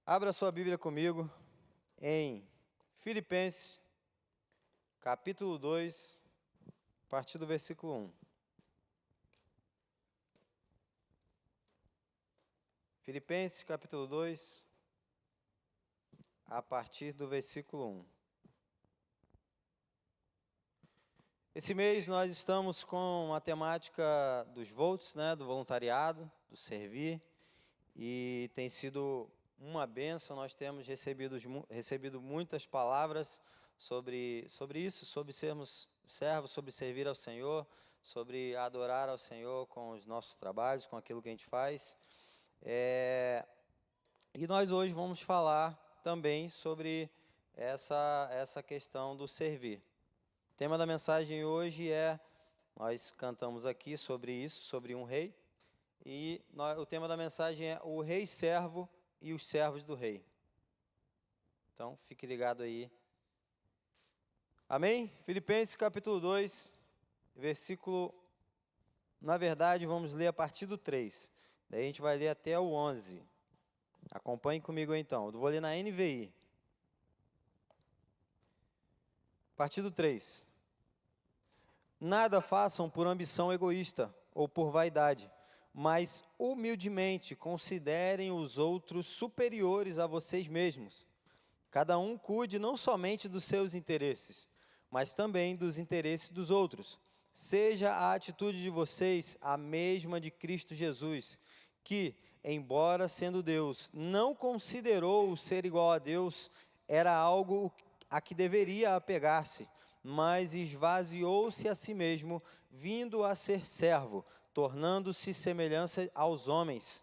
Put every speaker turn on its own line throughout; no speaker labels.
Abra sua Bíblia comigo em Filipenses, capítulo 2, a partir do versículo 1. Filipenses, capítulo 2, a partir do versículo 1. Esse mês nós estamos com a temática dos volts, do voluntariado, do servir, e tem sido uma bênção. Nós temos recebido muitas palavras sobre isso, sobre sermos servos, sobre servir ao Senhor, sobre adorar ao Senhor com os nossos trabalhos, com aquilo que a gente faz. E nós hoje vamos falar também sobre essa questão do servir. O tema da mensagem hoje nós cantamos aqui sobre isso, sobre um rei, e o tema da mensagem é o rei servo e os servos do rei. Então, fique ligado aí. Amém? Filipenses capítulo 2, versículo, na verdade, vamos ler a partir do 3. Daí a gente vai ler até o 11. Acompanhe comigo então. Eu vou ler na NVI. A partir do 3. Nada façam por ambição egoísta ou por vaidade, mas humildemente considerem os outros superiores a vocês mesmos. Cada um cuide não somente dos seus interesses, mas também dos interesses dos outros. Seja a atitude de vocês a mesma de Cristo Jesus, que, embora sendo Deus, não considerou o ser igual a Deus era algo a que deveria apegar-se, mas esvaziou-se a si mesmo, vindo a ser servo, tornando-se semelhante aos homens,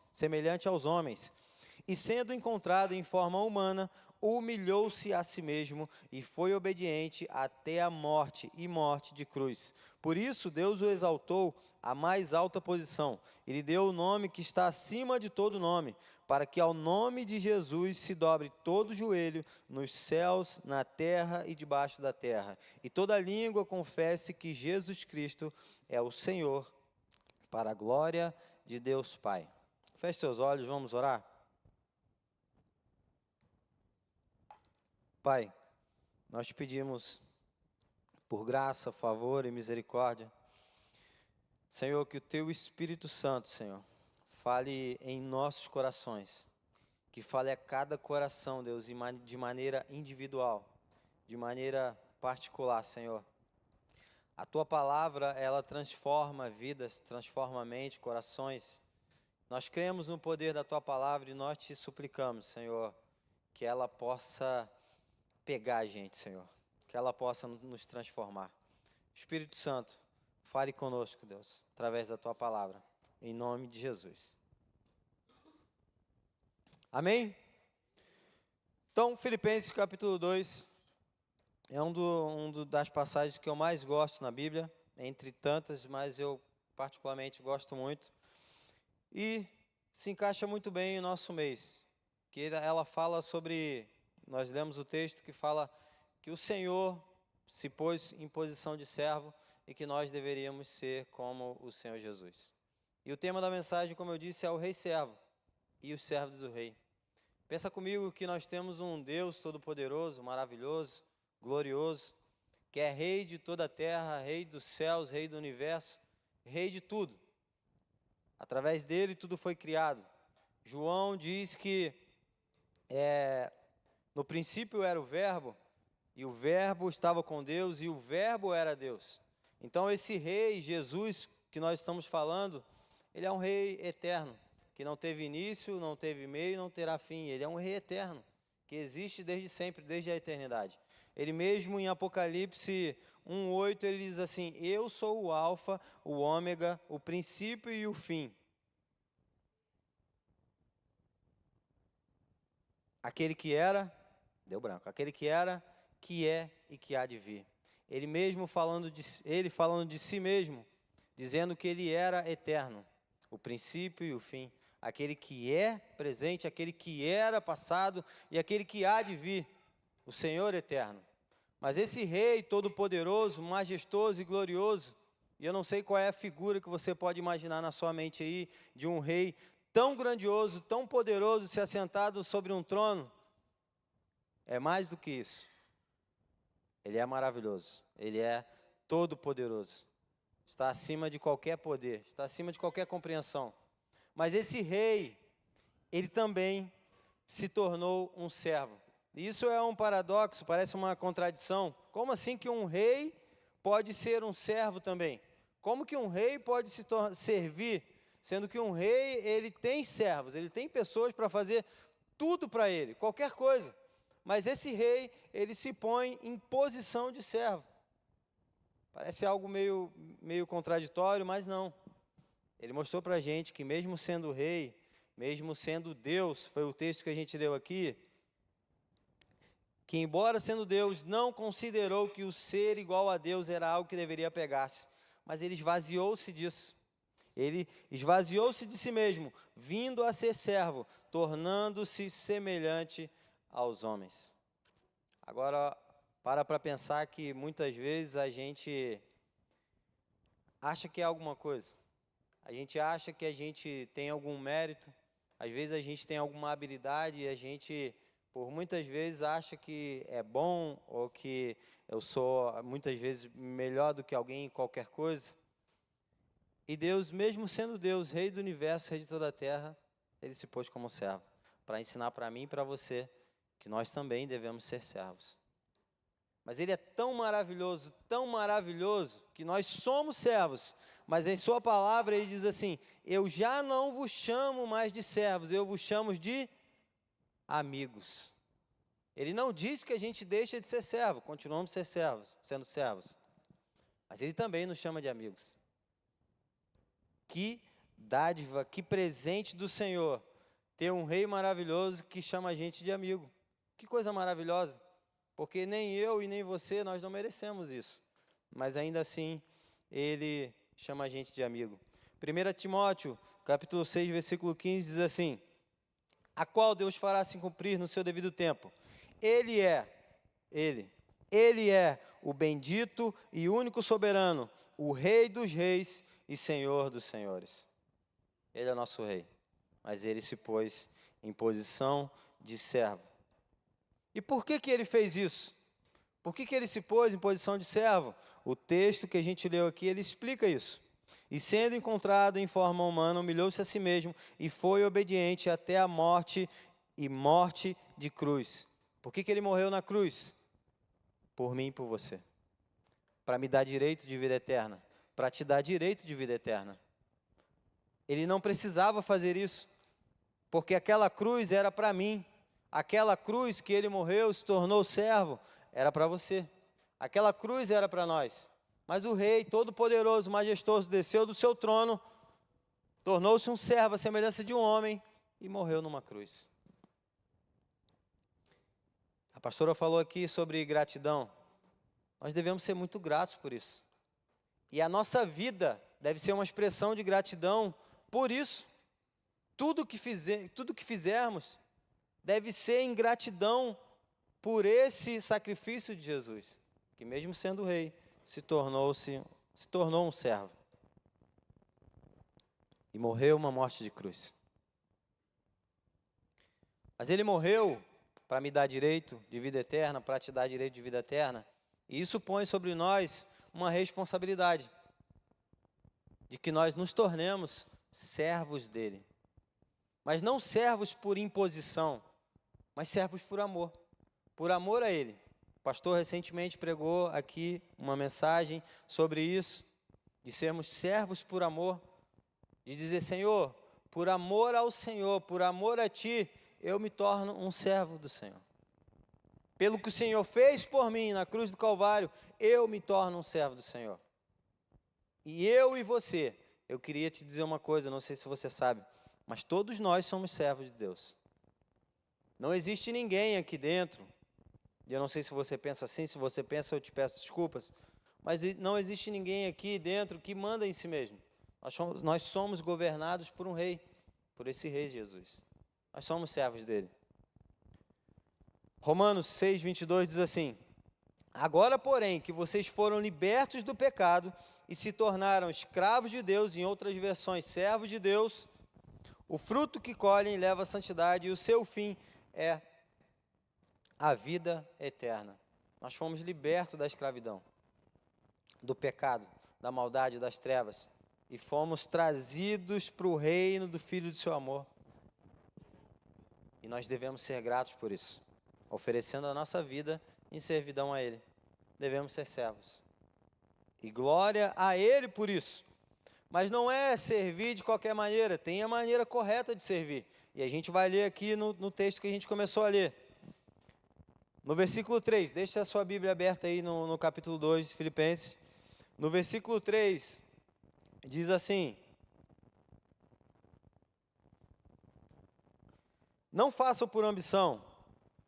e sendo encontrado em forma humana, humilhou-se a si mesmo e foi obediente até a morte e morte de cruz. Por isso Deus o exaltou à mais alta posição e lhe deu o nome que está acima de todo nome, para que ao nome de Jesus se dobre todo o joelho nos céus, na terra e debaixo da terra, e toda língua confesse que Jesus Cristo é o Senhor, para a glória de Deus Pai. Feche seus olhos, vamos orar? Pai, nós te pedimos por graça, favor e misericórdia, Senhor, que o Teu Espírito Santo, Senhor, fale em nossos corações, que fale a cada coração, Deus, de maneira individual, de maneira particular, Senhor. A Tua palavra, ela transforma vidas, transforma mente, corações. Nós cremos no poder da Tua palavra e nós te suplicamos, Senhor, que ela possa pegar a gente, Senhor, que ela possa nos transformar. Espírito Santo, fale conosco, Deus, através da Tua palavra, em nome de Jesus. Amém? Então, Filipenses capítulo 2 é das passagens que eu mais gosto na Bíblia, entre tantas, mas eu particularmente gosto muito, e se encaixa muito bem em nosso mês, que ela fala sobre, nós lemos o texto que fala que o Senhor se pôs em posição de servo e que nós deveríamos ser como o Senhor Jesus. E o tema da mensagem, como eu disse, é o rei servo e os servos do rei. Pensa comigo que nós temos um Deus todo-poderoso, maravilhoso, glorioso, que é rei de toda a terra, rei dos céus, rei do universo, rei de tudo. Através dele tudo foi criado. João diz que no princípio era o verbo, e o verbo estava com Deus, e o verbo era Deus. Então esse rei, Jesus, que nós estamos falando, ele é um rei eterno, que não teve início, não teve meio, não terá fim. Ele é um rei eterno, que existe desde sempre, desde a eternidade. Ele mesmo em Apocalipse 1:8, ele diz assim: eu sou o alfa, o ômega, o princípio e o fim. Aquele que era, deu branco, aquele que era, que é e que há de vir. Ele mesmo falando de si mesmo, dizendo que ele era eterno, o princípio e o fim, aquele que é presente, aquele que era passado e aquele que há de vir, o Senhor eterno. Mas esse rei todo-poderoso, majestoso e glorioso, e eu não sei qual é a figura que você pode imaginar na sua mente aí, de um rei tão grandioso, tão poderoso, se assentado sobre um trono, é mais do que isso. Ele é maravilhoso, Ele é todo-poderoso, está acima de qualquer poder, está acima de qualquer compreensão. Mas esse rei, ele também se tornou um servo. Isso é um paradoxo, parece uma contradição. Como assim que um rei pode ser um servo também? Como que um rei pode se servir, sendo que um rei, ele tem servos, ele tem pessoas para fazer tudo para ele, qualquer coisa. Mas esse rei, ele se põe em posição de servo. Parece algo meio contraditório, mas não. Ele mostrou para a gente que mesmo sendo rei, mesmo sendo Deus, foi o texto que a gente leu aqui, que embora sendo Deus, não considerou que o ser igual a Deus era algo que deveria pegar-se, mas ele esvaziou-se disso. Ele esvaziou-se de si mesmo, vindo a ser servo, tornando-se semelhante aos homens. Agora, para pensar que muitas vezes a gente acha que é alguma coisa. A gente acha que a gente tem algum mérito, às vezes a gente tem alguma habilidade e a gente, por muitas vezes, acha que é bom ou que eu sou, muitas vezes, melhor do que alguém em qualquer coisa. E Deus, mesmo sendo Deus, Rei do Universo, Rei de toda a Terra, Ele se pôs como servo, para ensinar para mim e para você que nós também devemos ser servos. Mas Ele é tão maravilhoso, que nós somos servos. Mas em sua palavra Ele diz assim, eu já não vos chamo mais de servos, eu vos chamo de amigos. Ele não diz que a gente deixa de ser servo, continuamos ser servos, sendo servos. Mas Ele também nos chama de amigos. Que dádiva, que presente do Senhor, ter um rei maravilhoso que chama a gente de amigo. Que coisa maravilhosa. Porque nem eu e nem você, nós não merecemos isso. Mas ainda assim, Ele chama a gente de amigo. 1 Timóteo, capítulo 6, versículo 15, diz assim, a qual Deus fará se cumprir no seu devido tempo. Ele é o bendito e único soberano, o Rei dos reis e Senhor dos senhores. Ele é nosso Rei, mas Ele se pôs em posição de servo. E por que Ele fez isso? Por que Ele se pôs em posição de servo? O texto que a gente leu aqui, ele explica isso. E sendo encontrado em forma humana, humilhou-se a si mesmo e foi obediente até a morte e morte de cruz. Por que Ele morreu na cruz? Por mim e por você. Para me dar direito de vida eterna. Para te dar direito de vida eterna. Ele não precisava fazer isso, porque aquela cruz era para mim. Aquela cruz que Ele morreu, se tornou servo, era para você. Aquela cruz era para nós. Mas o Rei, todo-poderoso, majestoso, desceu do seu trono, tornou-se um servo à semelhança de um homem e morreu numa cruz. A pastora falou aqui sobre gratidão. Nós devemos ser muito gratos por isso. E a nossa vida deve ser uma expressão de gratidão por isso. Tudo que fizermos deve ser em gratidão por esse sacrifício de Jesus, que mesmo sendo rei, se tornou um servo. E morreu uma morte de cruz. Mas Ele morreu para me dar direito de vida eterna, para te dar direito de vida eterna. E isso põe sobre nós uma responsabilidade de que nós nos tornemos servos dEle. Mas não servos por imposição, mas servos por amor a Ele. O pastor recentemente pregou aqui uma mensagem sobre isso, de sermos servos por amor, de dizer, Senhor, por amor ao Senhor, por amor a Ti, eu me torno um servo do Senhor. Pelo que o Senhor fez por mim na cruz do Calvário, eu me torno um servo do Senhor. E eu e você, eu queria te dizer uma coisa, não sei se você sabe, mas todos nós somos servos de Deus. Não existe ninguém aqui dentro, e eu não sei se você pensa assim, se você pensa eu te peço desculpas, mas não existe ninguém aqui dentro que manda em si mesmo. Nós somos governados por um rei, por esse rei Jesus. Nós somos servos dele. Romanos 6, 22 diz assim, agora, porém, que vocês foram libertos do pecado e se tornaram escravos de Deus, em outras versões, servos de Deus, O fruto que colhem leva à santidade e o seu fim é a vida eterna. Nós fomos libertos da escravidão, do pecado, da maldade, das trevas, e fomos trazidos para o reino do Filho do seu amor. E nós devemos ser gratos por isso, oferecendo a nossa vida em servidão a Ele. Devemos ser servos. E glória a Ele por isso. Mas não é servir de qualquer maneira, tem a maneira correta de servir. E a gente vai ler aqui no texto que a gente começou a ler. No versículo 3, deixa a sua Bíblia aberta aí no capítulo 2 de Filipenses. No versículo 3, diz assim: não façam por ambição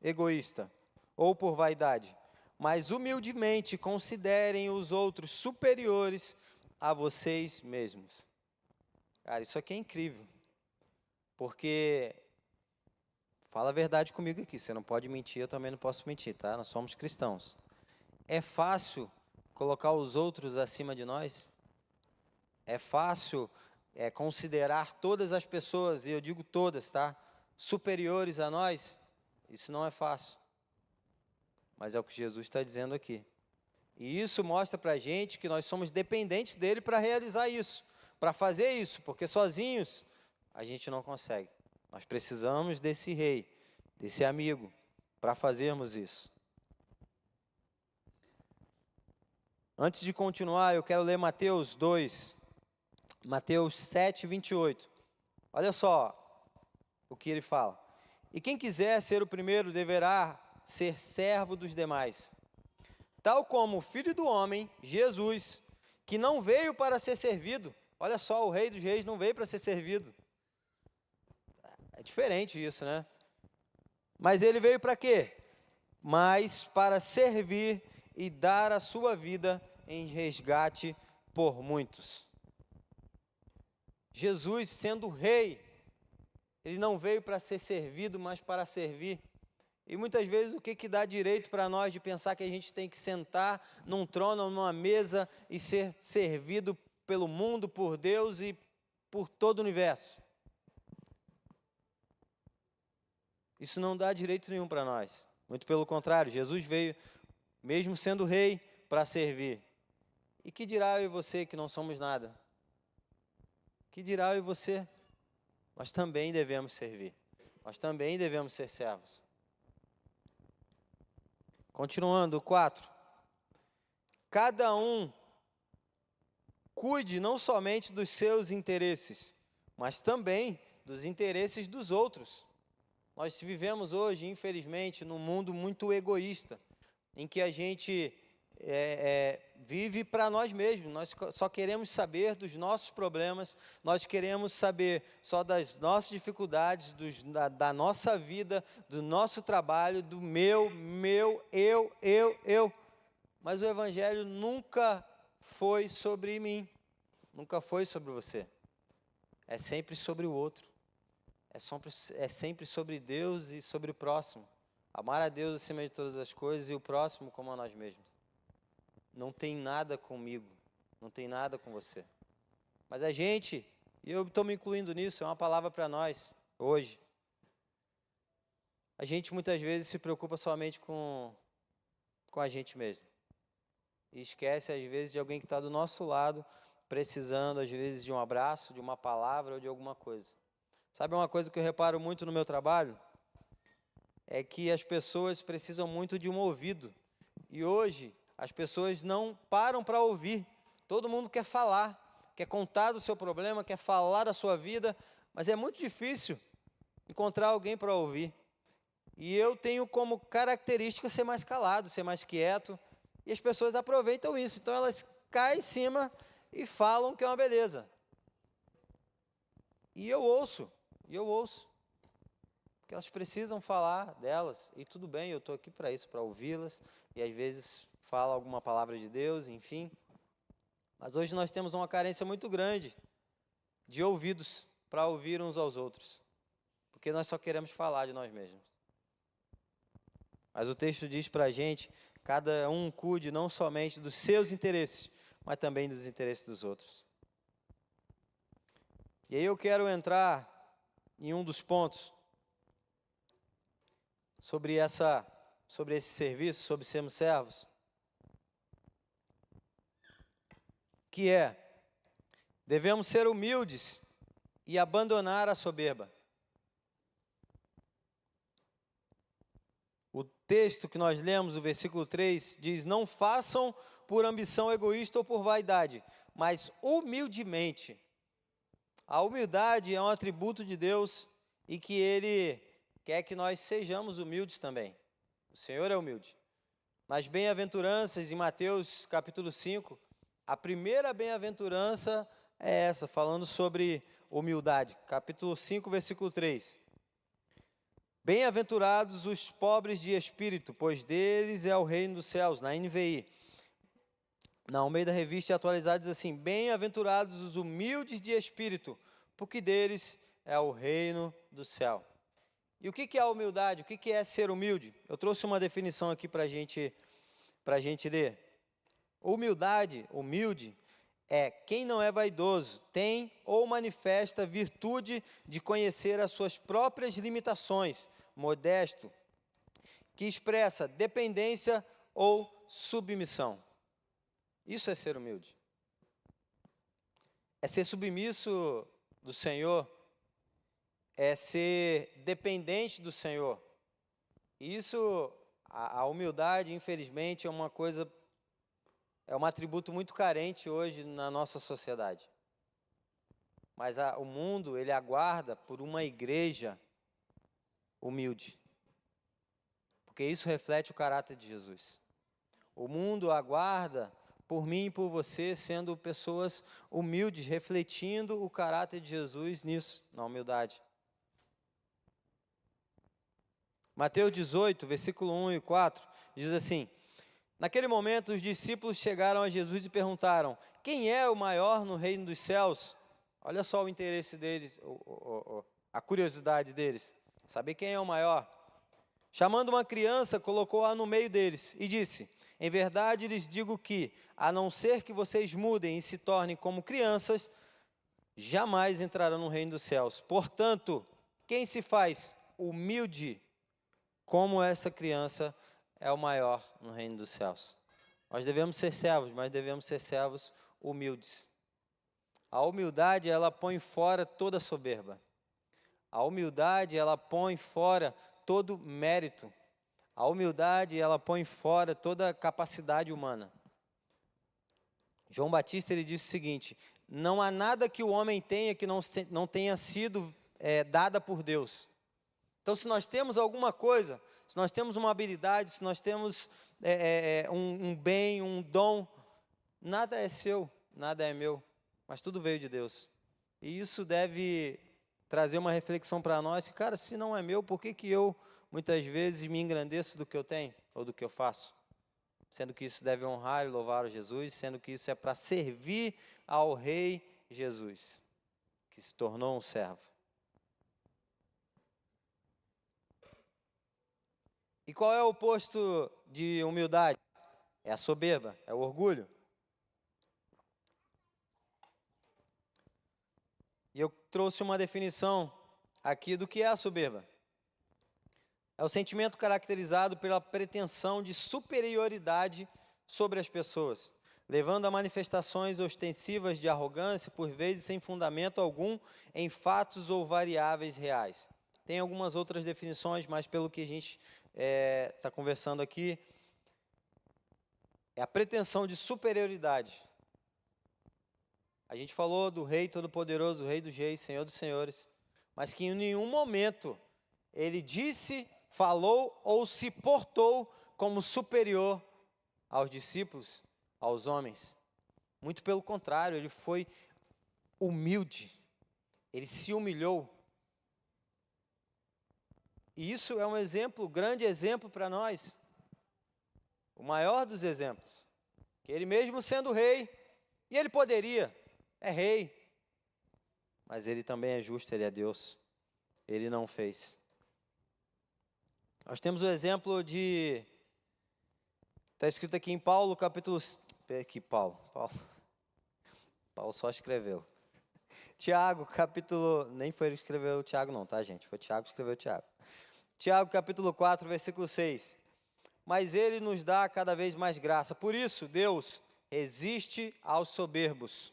egoísta ou por vaidade, mas humildemente considerem os outros superiores a vocês mesmos. Cara, isso aqui é incrível, porque, fala a verdade comigo aqui, você não pode mentir, eu também não posso mentir, tá? Nós somos cristãos. É fácil colocar os outros acima de nós? É fácil considerar todas as pessoas, e eu digo todas, tá? Superiores a nós? Isso não é fácil. Mas é o que Jesus está dizendo aqui. E isso mostra para a gente que nós somos dependentes dele para realizar isso, para fazer isso, porque sozinhos a gente não consegue. Nós precisamos desse rei, desse amigo, para fazermos isso. Antes de continuar, eu quero ler Mateus 2, Mateus 7, 28. Olha só o que ele fala. E quem quiser ser o primeiro deverá ser servo dos demais. Tal como o Filho do Homem, Jesus, que não veio para ser servido. Olha só, o Rei dos Reis não veio para ser servido. É diferente isso, né? Mas ele veio para quê? Mas para servir e dar a sua vida em resgate por muitos. Jesus, sendo rei, ele não veio para ser servido, mas para servir. E muitas vezes o que dá direito para nós de pensar que a gente tem que sentar num trono ou numa mesa e ser servido pelo mundo, por Deus e por todo o universo? Isso não dá direito nenhum para nós. Muito pelo contrário, Jesus veio, mesmo sendo rei, para servir. E que dirá eu e você que não somos nada? Que dirá eu e você? Nós também devemos servir. Nós também devemos ser servos. Continuando, 4. Cada um cuide não somente dos seus interesses, mas também dos interesses dos outros. Nós vivemos hoje, infelizmente, num mundo muito egoísta, em que a gente vive para nós mesmos. Nós só queremos saber dos nossos problemas, nós queremos saber só das nossas dificuldades, da nossa vida, do nosso trabalho, do meu, eu. Mas o Evangelho nunca foi sobre mim, nunca foi sobre você. É sempre sobre o outro. É sempre sobre Deus e sobre o próximo. Amar a Deus acima de todas as coisas e o próximo como a nós mesmos. Não tem nada comigo, não tem nada com você. Mas a gente, e eu estou me incluindo nisso, é uma palavra para nós, hoje. A gente muitas vezes se preocupa somente com a gente mesmo. E esquece, às vezes, de alguém que está do nosso lado, precisando, às vezes, de um abraço, de uma palavra ou de alguma coisa. Sabe uma coisa que eu reparo muito no meu trabalho? É que as pessoas precisam muito de um ouvido. E hoje, as pessoas não param para ouvir. Todo mundo quer falar, quer contar do seu problema, quer falar da sua vida, mas é muito difícil encontrar alguém para ouvir. E eu tenho como característica ser mais calado, ser mais quieto, e as pessoas aproveitam isso. Então elas caem em cima e falam que é uma beleza. E eu ouço. Porque elas precisam falar delas, e tudo bem, eu estou aqui para isso, para ouvi-las, e às vezes fala alguma palavra de Deus, enfim. Mas hoje nós temos uma carência muito grande de ouvidos para ouvir uns aos outros, porque nós só queremos falar de nós mesmos. Mas o texto diz para a gente, cada um cuide não somente dos seus interesses, mas também dos interesses dos outros. E aí eu quero entrar em um dos pontos sobre esse serviço, sobre sermos servos, que é: devemos ser humildes e abandonar a soberba. O texto que nós lemos, o versículo 3, diz: não façam por ambição egoísta ou por vaidade, mas humildemente. A humildade é um atributo de Deus e que Ele quer que nós sejamos humildes também. O Senhor é humilde. Nas bem-aventuranças, em Mateus capítulo 5, a primeira bem-aventurança é essa, falando sobre humildade. Capítulo 5, versículo 3. Bem-aventurados os pobres de espírito, pois deles é o reino dos céus. Na NVI. Na Almeida Revista Atualizada diz assim: bem-aventurados os humildes de espírito, porque deles é o reino do céu. E o que é a humildade? O que é ser humilde? Eu trouxe uma definição aqui para a gente ler. Humilde, é quem não é vaidoso, tem ou manifesta virtude de conhecer as suas próprias limitações, modesto, que expressa dependência ou submissão. Isso é ser humilde. É ser submisso do Senhor, é ser dependente do Senhor. Isso, a humildade, infelizmente, é um atributo muito carente hoje na nossa sociedade. Mas o mundo, ele aguarda por uma igreja humilde. Porque isso reflete o caráter de Jesus. O mundo aguarda por mim e por você, sendo pessoas humildes, refletindo o caráter de Jesus nisso, na humildade. Mateus 18, versículo 1 e 4, diz assim: naquele momento os discípulos chegaram a Jesus e perguntaram: quem é o maior no reino dos céus? Olha só o interesse deles, a curiosidade deles, saber quem é o maior. Chamando uma criança, colocou-a no meio deles e disse: em verdade lhes digo que, a não ser que vocês mudem e se tornem como crianças, jamais entrarão no reino dos céus. Portanto, quem se faz humilde como essa criança é o maior no reino dos céus. Nós devemos ser servos, mas devemos ser servos humildes. A humildade, ela põe fora toda soberba. A humildade, ela põe fora todo mérito. A humildade, ela põe fora toda capacidade humana. João Batista, ele disse o seguinte: não há nada que o homem tenha que não tenha sido dada por Deus. Então, se nós temos alguma coisa, se nós temos uma habilidade, se nós temos um bem, um dom, nada é seu, nada é meu, mas tudo veio de Deus. E isso deve trazer uma reflexão para nós: cara, se não é meu, por que eu muitas vezes me engrandeço do que eu tenho ou do que eu faço? Sendo que isso deve honrar e louvar a Jesus, sendo que isso é para servir ao Rei Jesus, que se tornou um servo. E qual é o oposto de humildade? É a soberba, é o orgulho. E eu trouxe uma definição aqui do que é a soberba. É o sentimento caracterizado pela pretensão de superioridade sobre as pessoas, levando a manifestações ostensivas de arrogância, por vezes sem fundamento algum, em fatos ou variáveis reais. Tem algumas outras definições, mas pelo que a gente está conversando aqui, é a pretensão de superioridade. A gente falou do Rei Todo-Poderoso, Rei dos Reis, Senhor dos Senhores, mas que em nenhum momento ele disse, falou ou se portou como superior aos discípulos, aos homens. Muito pelo contrário, ele foi humilde, ele se humilhou. E isso é um exemplo, grande exemplo para nós, o maior dos exemplos, que ele mesmo sendo rei, e ele poderia, é rei, mas ele também é justo, ele é Deus, ele não fez. Nós temos o exemplo de, está escrito aqui em Paulo, capítulo, aqui Paulo só escreveu. Tiago, capítulo... Nem foi ele que escreveu o Tiago não, tá, gente? Foi Tiago que escreveu o Tiago. Tiago, capítulo 4, versículo 6. Mas ele nos dá cada vez mais graça. Por isso, Deus resiste aos soberbos,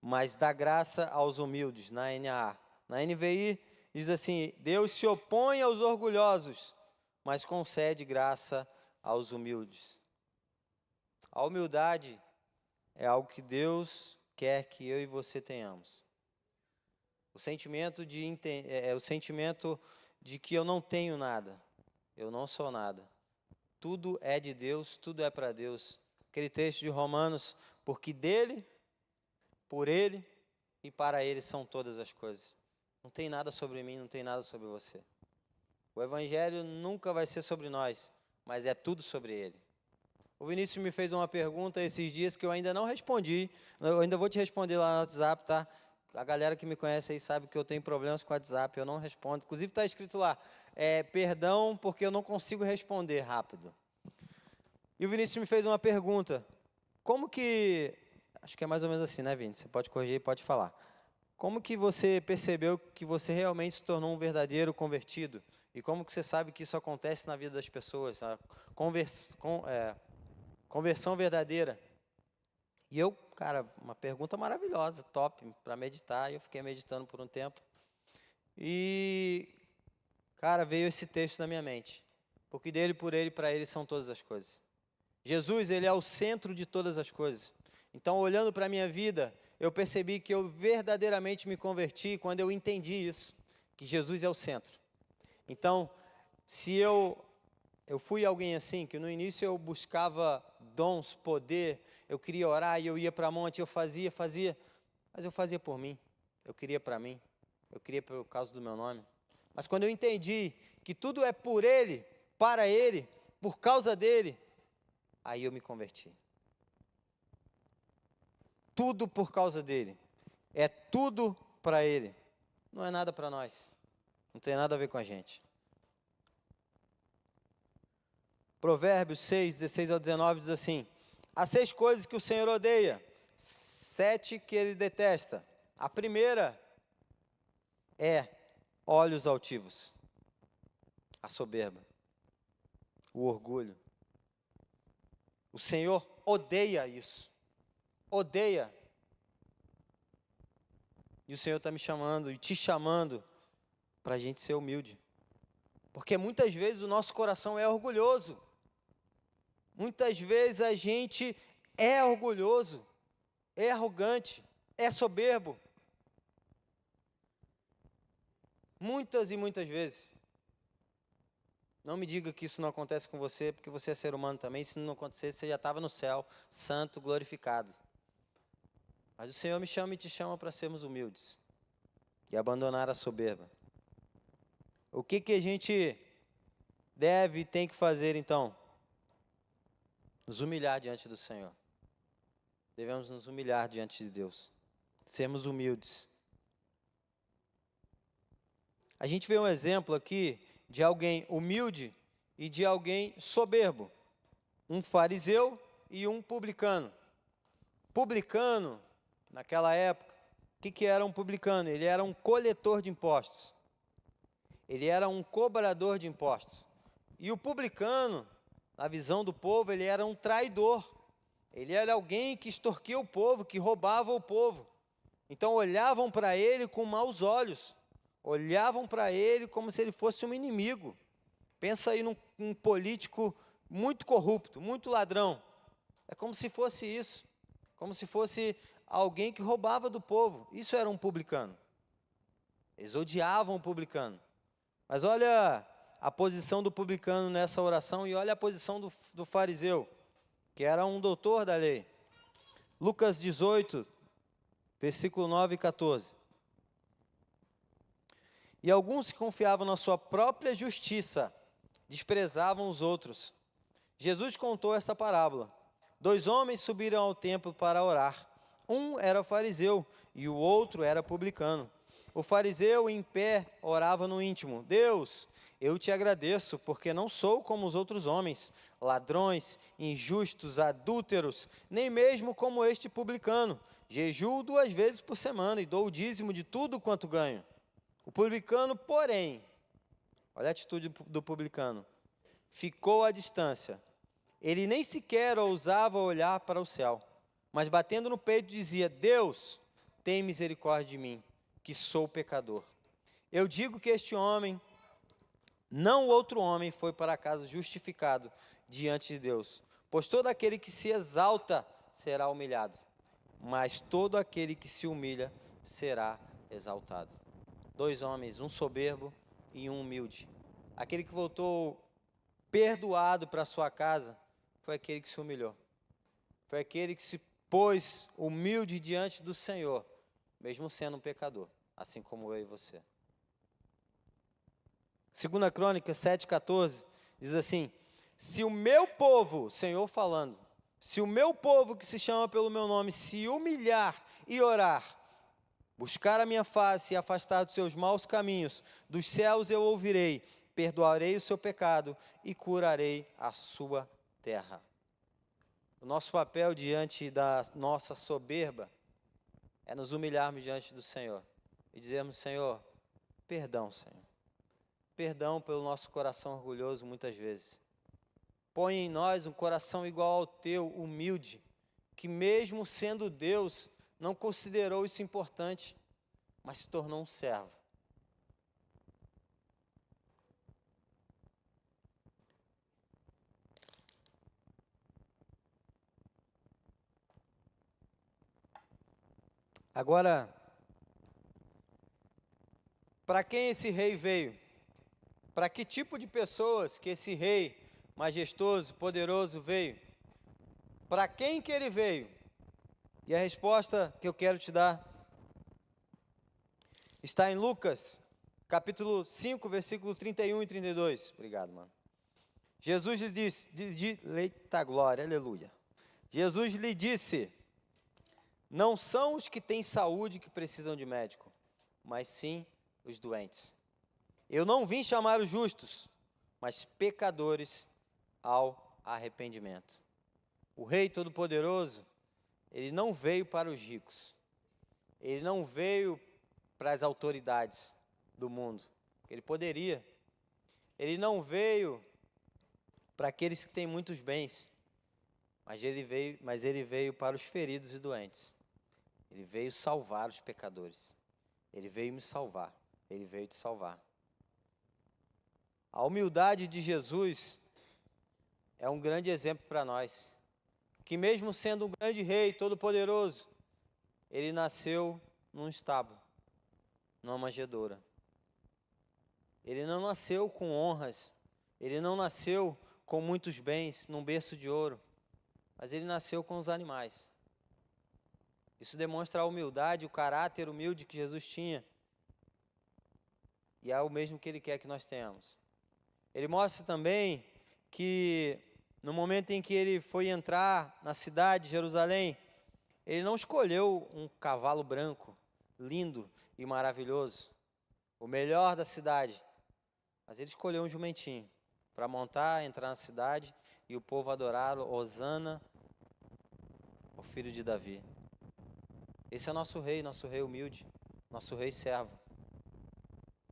mas dá graça aos humildes, na NAA. Na NVI, diz assim, Deus se opõe aos orgulhosos, mas concede graça aos humildes. A humildade é algo que Deus quer que eu e você tenhamos. O sentimento de que eu não tenho nada, eu não sou nada. Tudo é de Deus, tudo é para Deus. Aquele texto de Romanos, porque dele, por ele e para ele são todas as coisas. Não tem nada sobre mim, não tem nada sobre você. O evangelho nunca vai ser sobre nós, mas é tudo sobre ele. O Vinícius me fez uma pergunta esses dias que eu ainda não respondi. Eu ainda vou te responder lá no WhatsApp, tá? A galera que me conhece aí sabe que eu tenho problemas com o WhatsApp, eu não respondo. Inclusive está escrito lá, perdão porque eu não consigo responder rápido. E o Vinícius me fez uma pergunta. Como que... Acho que é mais ou menos assim, né, Vinícius? Você pode corrigir e pode falar. Como que você percebeu que você realmente se tornou um verdadeiro convertido? E como que você sabe que isso acontece na vida das pessoas? A conversão verdadeira. E eu, cara, uma pergunta maravilhosa, top, para meditar. E eu fiquei meditando por um tempo. E, cara, veio esse texto na minha mente. Porque dele, por ele, para ele são todas as coisas. Jesus, ele é o centro de todas as coisas. Então, olhando para a minha vida, eu percebi que eu verdadeiramente me converti quando eu entendi isso, que Jesus é o centro. Então, se eu fui alguém assim, que no início eu buscava dons, poder, eu queria orar e eu ia para a monte, eu fazia, mas eu fazia por mim, eu queria para mim, eu queria por causa do meu nome. Mas quando eu entendi que tudo é por Ele, para Ele, por causa dEle, aí eu me converti. Tudo por causa dEle, é tudo para Ele, não é nada para nós, não tem nada a ver com a gente. Provérbios 6, 16 ao 19 diz assim, há 6 coisas que o Senhor odeia, 7 que Ele detesta. A primeira é olhos altivos, a soberba, o orgulho. O Senhor odeia isso, odeia. E o Senhor está me chamando e te chamando para a gente ser humilde. Porque muitas vezes o nosso coração é orgulhoso. Muitas vezes a gente é orgulhoso, é arrogante, é soberbo. Muitas e muitas vezes. Não me diga que isso não acontece com você, porque você é ser humano também. Se não acontecesse, você já estava no céu, santo, glorificado. Mas o Senhor me chama e te chama para sermos humildes e abandonar a soberba. O que a gente deve e tem que fazer então? Nos humilhar diante do Senhor. Devemos nos humilhar diante de Deus. Sermos humildes. A gente vê um exemplo aqui de alguém humilde e de alguém soberbo. Um fariseu e um publicano. Publicano, naquela época, o que era um publicano? Ele era um coletor de impostos. Ele era um cobrador de impostos. E o publicano, na visão do povo, ele era um traidor. Ele era alguém que extorquia o povo, que roubava o povo. Então olhavam para ele com maus olhos. Olhavam para ele como se ele fosse um inimigo. Pensa aí num político muito corrupto, muito ladrão. É como se fosse isso. Como se fosse alguém que roubava do povo. Isso era um publicano. Eles odiavam o publicano. Mas olha a posição do publicano nessa oração e olha a posição do fariseu, que era um doutor da lei. Lucas 18, versículo 9 e 14. E alguns que confiavam na sua própria justiça, desprezavam os outros. Jesus contou essa parábola. 2 homens subiram ao templo para orar. Um era fariseu e o outro era publicano. O fariseu, em pé, orava no íntimo: Deus, eu te agradeço, porque não sou como os outros homens, ladrões, injustos, adúlteros, nem mesmo como este publicano. Jejuo 2 vezes por semana e dou o dízimo de tudo quanto ganho. O publicano, porém, olha a atitude do publicano, ficou à distância. Ele nem sequer ousava olhar para o céu, mas batendo no peito dizia: Deus, tem misericórdia de mim, que sou pecador. Eu digo que este homem, não o outro homem, foi para casa justificado diante de Deus. Pois todo aquele que se exalta será humilhado, mas todo aquele que se humilha será exaltado. 2 homens, um soberbo e um humilde. Aquele que voltou perdoado para sua casa foi aquele que se humilhou. Foi aquele que se pôs humilde diante do Senhor, mesmo sendo um pecador, assim como eu e você. 2 Crônicas 7,14 diz assim: se o meu povo, Senhor falando, se o meu povo que se chama pelo meu nome se humilhar e orar, buscar a minha face e afastar dos seus maus caminhos, dos céus eu ouvirei, perdoarei o seu pecado e curarei a sua terra. O nosso papel diante da nossa soberba é nos humilharmos diante do Senhor e dizermos: Senhor, perdão, Senhor. Perdão pelo nosso coração orgulhoso muitas vezes. Põe em nós um coração igual ao teu, humilde, que mesmo sendo Deus, não considerou isso importante, mas se tornou um servo. Agora, para quem esse rei veio? Para que tipo de pessoas que esse rei majestoso, poderoso veio? Para quem que ele veio? E a resposta que eu quero te dar está em Lucas, capítulo 5, versículo 31 e 32. Obrigado, mano. Jesus lhe disse, eita glória, aleluia. Jesus lhe disse: não são os que têm saúde que precisam de médico, mas sim os doentes. Eu não vim chamar os justos, mas pecadores ao arrependimento. O Rei Todo-Poderoso, ele não veio para os ricos. Ele não veio para as autoridades do mundo. Ele poderia. Ele não veio para aqueles que têm muitos bens, mas ele veio para os feridos e doentes. Ele veio salvar os pecadores. Ele veio me salvar. Ele veio te salvar. A humildade de Jesus é um grande exemplo para nós, que mesmo sendo um grande rei, todo-poderoso, ele nasceu num estábulo, numa manjedoura. Ele não nasceu com honras, ele não nasceu com muitos bens, num berço de ouro, mas ele nasceu com os animais. Isso demonstra a humildade, o caráter humilde que Jesus tinha, e é o mesmo que ele quer que nós tenhamos. Ele mostra também que no momento em que ele foi entrar na cidade de Jerusalém, ele não escolheu um cavalo branco, lindo e maravilhoso, o melhor da cidade, mas ele escolheu um jumentinho para montar, entrar na cidade e o povo adorá-lo, Hosana, o filho de Davi. Esse é nosso rei humilde, nosso rei servo.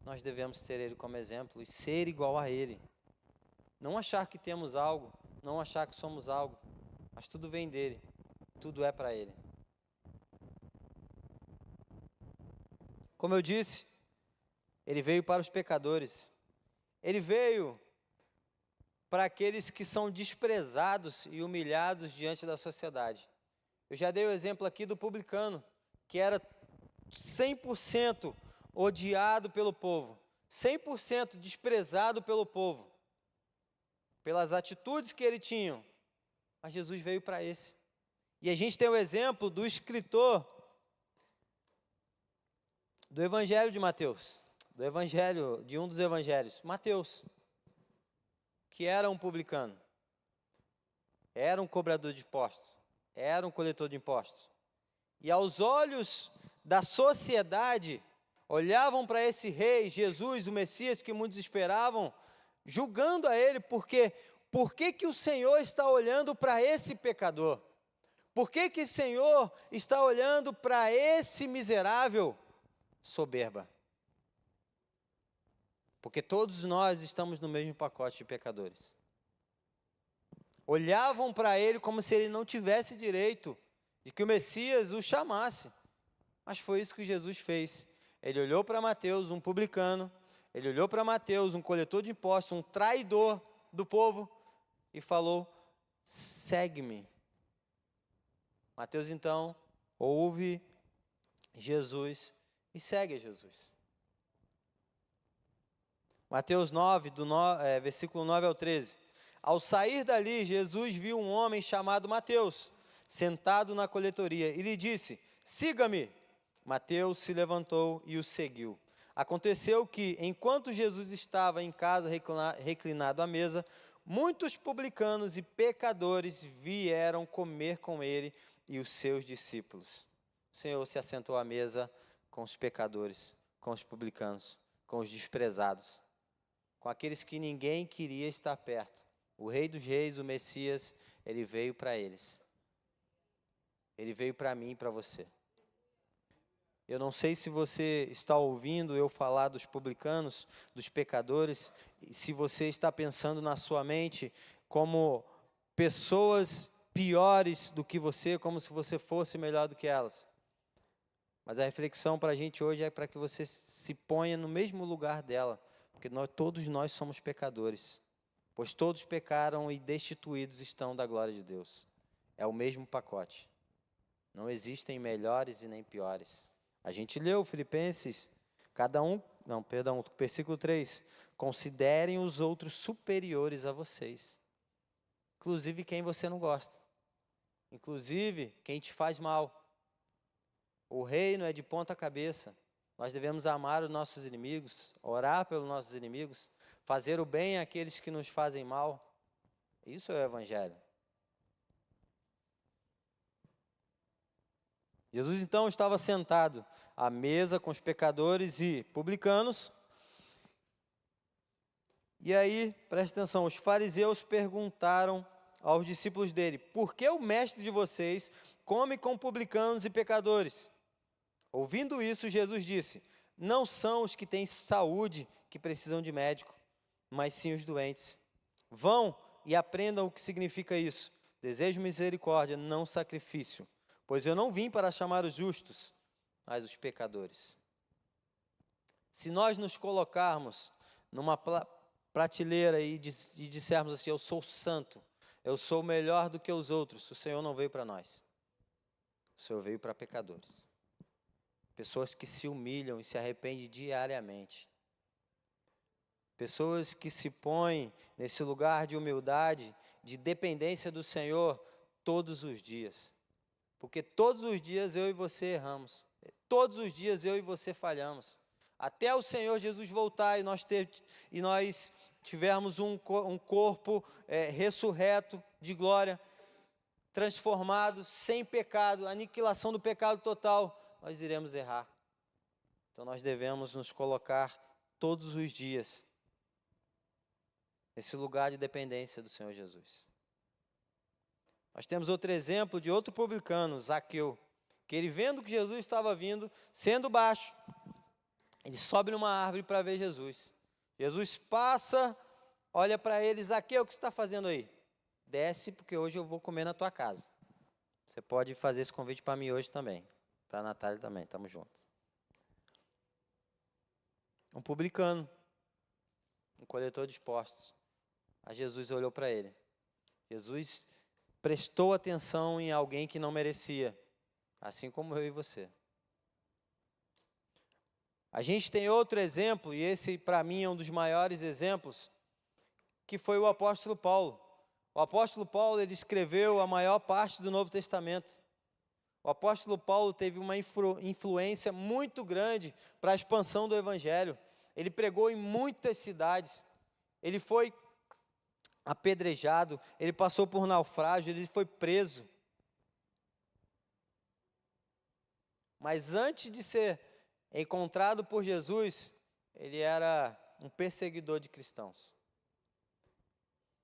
Nós devemos ter ele como exemplo e ser igual a ele. Não achar que temos algo, não achar que somos algo, mas tudo vem dele, tudo é para ele. Como eu disse, ele veio para os pecadores. Ele veio para aqueles que são desprezados e humilhados diante da sociedade. Eu já dei o exemplo aqui do publicano, que era 100% odiado pelo povo, 100% desprezado pelo povo, pelas atitudes que ele tinha. Mas Jesus veio para esse. E a gente tem o exemplo do escritor do Evangelho de Mateus, de um dos evangelhos, Mateus, que era um publicano, era um cobrador de impostos, era um coletor de impostos. E aos olhos da sociedade, olhavam para esse rei, Jesus, o Messias que muitos esperavam, julgando a ele, porque por que o Senhor está olhando para esse pecador? Por que o Senhor está olhando para esse miserável? Soberba. Porque todos nós estamos no mesmo pacote de pecadores. Olhavam para ele como se ele não tivesse direito de que o Messias o chamasse. Mas foi isso que Jesus fez. Ele olhou para Mateus, um publicano, ele olhou para Mateus, um coletor de impostos, um traidor do povo, e falou: segue-me. Mateus então ouve Jesus e segue a Jesus. Mateus 9, versículo 9 ao 13. Ao sair dali, Jesus viu um homem chamado Mateus, sentado na coletoria, e lhe disse: siga-me. Mateus se levantou e o seguiu. Aconteceu que, enquanto Jesus estava em casa reclinado à mesa, muitos publicanos e pecadores vieram comer com ele e os seus discípulos. O Senhor se assentou à mesa com os pecadores, com os publicanos, com os desprezados, com aqueles que ninguém queria estar perto. O Rei dos Reis, o Messias, ele veio para eles. Ele veio para mim e para você. Eu não sei se você está ouvindo eu falar dos publicanos, dos pecadores, e se você está pensando na sua mente como pessoas piores do que você, como se você fosse melhor do que elas. Mas a reflexão para a gente hoje é para que você se ponha no mesmo lugar dela, porque todos nós somos pecadores, pois todos pecaram e destituídos estão da glória de Deus. É o mesmo pacote. Não existem melhores e nem piores. A gente leu Filipenses, versículo 3. Considerem os outros superiores a vocês, inclusive quem você não gosta, inclusive quem te faz mal. O reino é de ponta cabeça. Nós devemos amar os nossos inimigos, orar pelos nossos inimigos, fazer o bem àqueles que nos fazem mal. Isso é o Evangelho. Jesus então estava sentado à mesa com os pecadores e publicanos. E aí, preste atenção, os fariseus perguntaram aos discípulos dele: por que o mestre de vocês come com publicanos e pecadores? Ouvindo isso, Jesus disse: não são os que têm saúde que precisam de médico, mas sim os doentes. Vão e aprendam o que significa isso. Desejo misericórdia, não sacrifício. Pois eu não vim para chamar os justos, mas os pecadores. Se nós nos colocarmos numa prateleira e dissermos assim: eu sou santo, eu sou melhor do que os outros, o Senhor não veio para nós. O Senhor veio para pecadores. Pessoas que se humilham e se arrependem diariamente. Pessoas que se põem nesse lugar de humildade, de dependência do Senhor todos os dias. Porque todos os dias eu e você erramos. Todos os dias eu e você falhamos. Até o Senhor Jesus voltar e nós tivermos um corpo ressurreto de glória, transformado, sem pecado, aniquilação do pecado total, nós iremos errar. Então nós devemos nos colocar todos os dias nesse lugar de dependência do Senhor Jesus. Nós temos outro exemplo de outro publicano, Zaqueu, que ele vendo que Jesus estava vindo, sendo baixo, ele sobe numa árvore para ver Jesus. Jesus passa, olha para ele: Zaqueu, o que você está fazendo aí? Desce, porque hoje eu vou comer na tua casa. Você pode fazer esse convite para mim hoje também, para a Natália também, estamos juntos. Um publicano, um coletor de impostos. Aí Jesus olhou para ele. Jesus prestou atenção em alguém que não merecia, assim como eu e você. A gente tem outro exemplo, e esse para mim é um dos maiores exemplos, que foi o apóstolo Paulo. O apóstolo Paulo, ele escreveu a maior parte do Novo Testamento. O apóstolo Paulo teve uma influência muito grande para a expansão do Evangelho. Ele pregou em muitas cidades. Ele foi apedrejado, ele passou por naufrágio, ele foi preso. Mas antes de ser encontrado por Jesus, ele era um perseguidor de cristãos.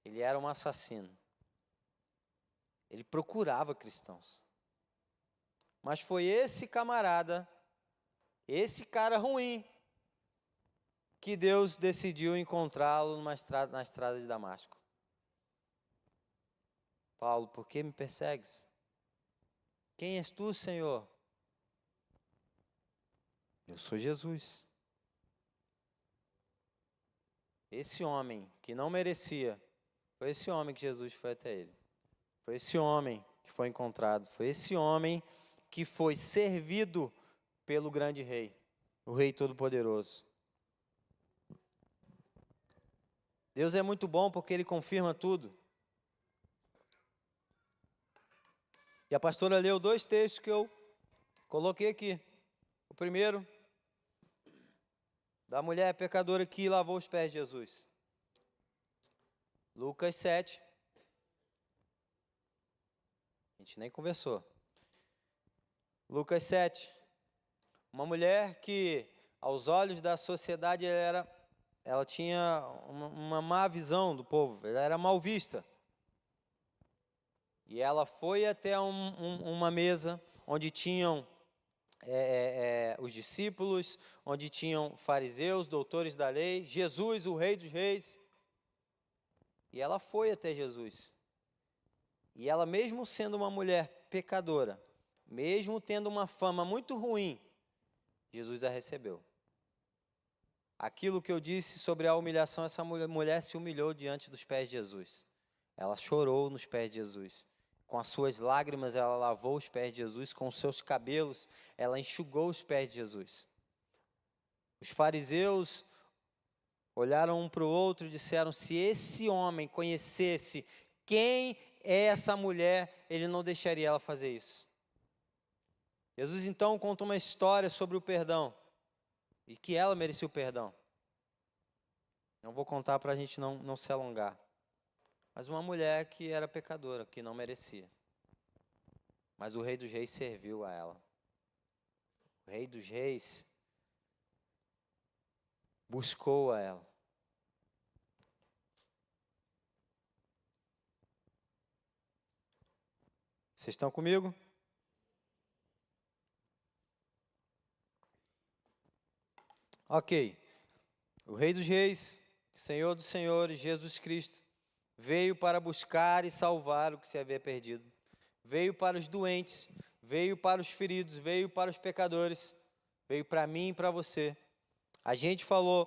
Ele era um assassino. Ele procurava cristãos. Mas foi esse camarada, esse cara ruim, que Deus decidiu encontrá-lo na estrada de Damasco. Paulo, por que me persegues? Quem és tu, Senhor? Eu sou Jesus. Esse homem que não merecia, foi esse homem que Jesus foi até ele. Foi esse homem que foi encontrado. Foi esse homem que foi servido pelo grande rei, o Rei Todo-Poderoso. Deus é muito bom porque Ele confirma tudo. E a pastora leu 2 textos que eu coloquei aqui. O primeiro, da mulher pecadora que lavou os pés de Jesus. Lucas 7. A gente nem conversou. Lucas 7. Uma mulher que, aos olhos da sociedade, ela tinha uma má visão do povo. Ela era mal vista. E ela foi até uma mesa onde tinham os discípulos, onde tinham fariseus, doutores da lei, Jesus, o Rei dos Reis. E ela foi até Jesus. E ela, mesmo sendo uma mulher pecadora, mesmo tendo uma fama muito ruim, Jesus a recebeu. Aquilo que eu disse sobre a humilhação, essa mulher se humilhou diante dos pés de Jesus. Ela chorou nos pés de Jesus. Com as suas lágrimas, ela lavou os pés de Jesus. Com os seus cabelos, ela enxugou os pés de Jesus. Os fariseus olharam um para o outro e disseram: se esse homem conhecesse quem é essa mulher, ele não deixaria ela fazer isso. Jesus então conta uma história sobre o perdão e que ela merecia o perdão. Não vou contar para a gente não se alongar. Mas uma mulher que era pecadora, que não merecia. Mas o Rei dos Reis serviu a ela. O Rei dos Reis buscou a ela. Vocês estão comigo? Ok. O Rei dos Reis, Senhor dos Senhores, Jesus Cristo, veio para buscar e salvar o que se havia perdido. Veio para os doentes, veio para os feridos, veio para os pecadores, veio para mim e para você. A gente falou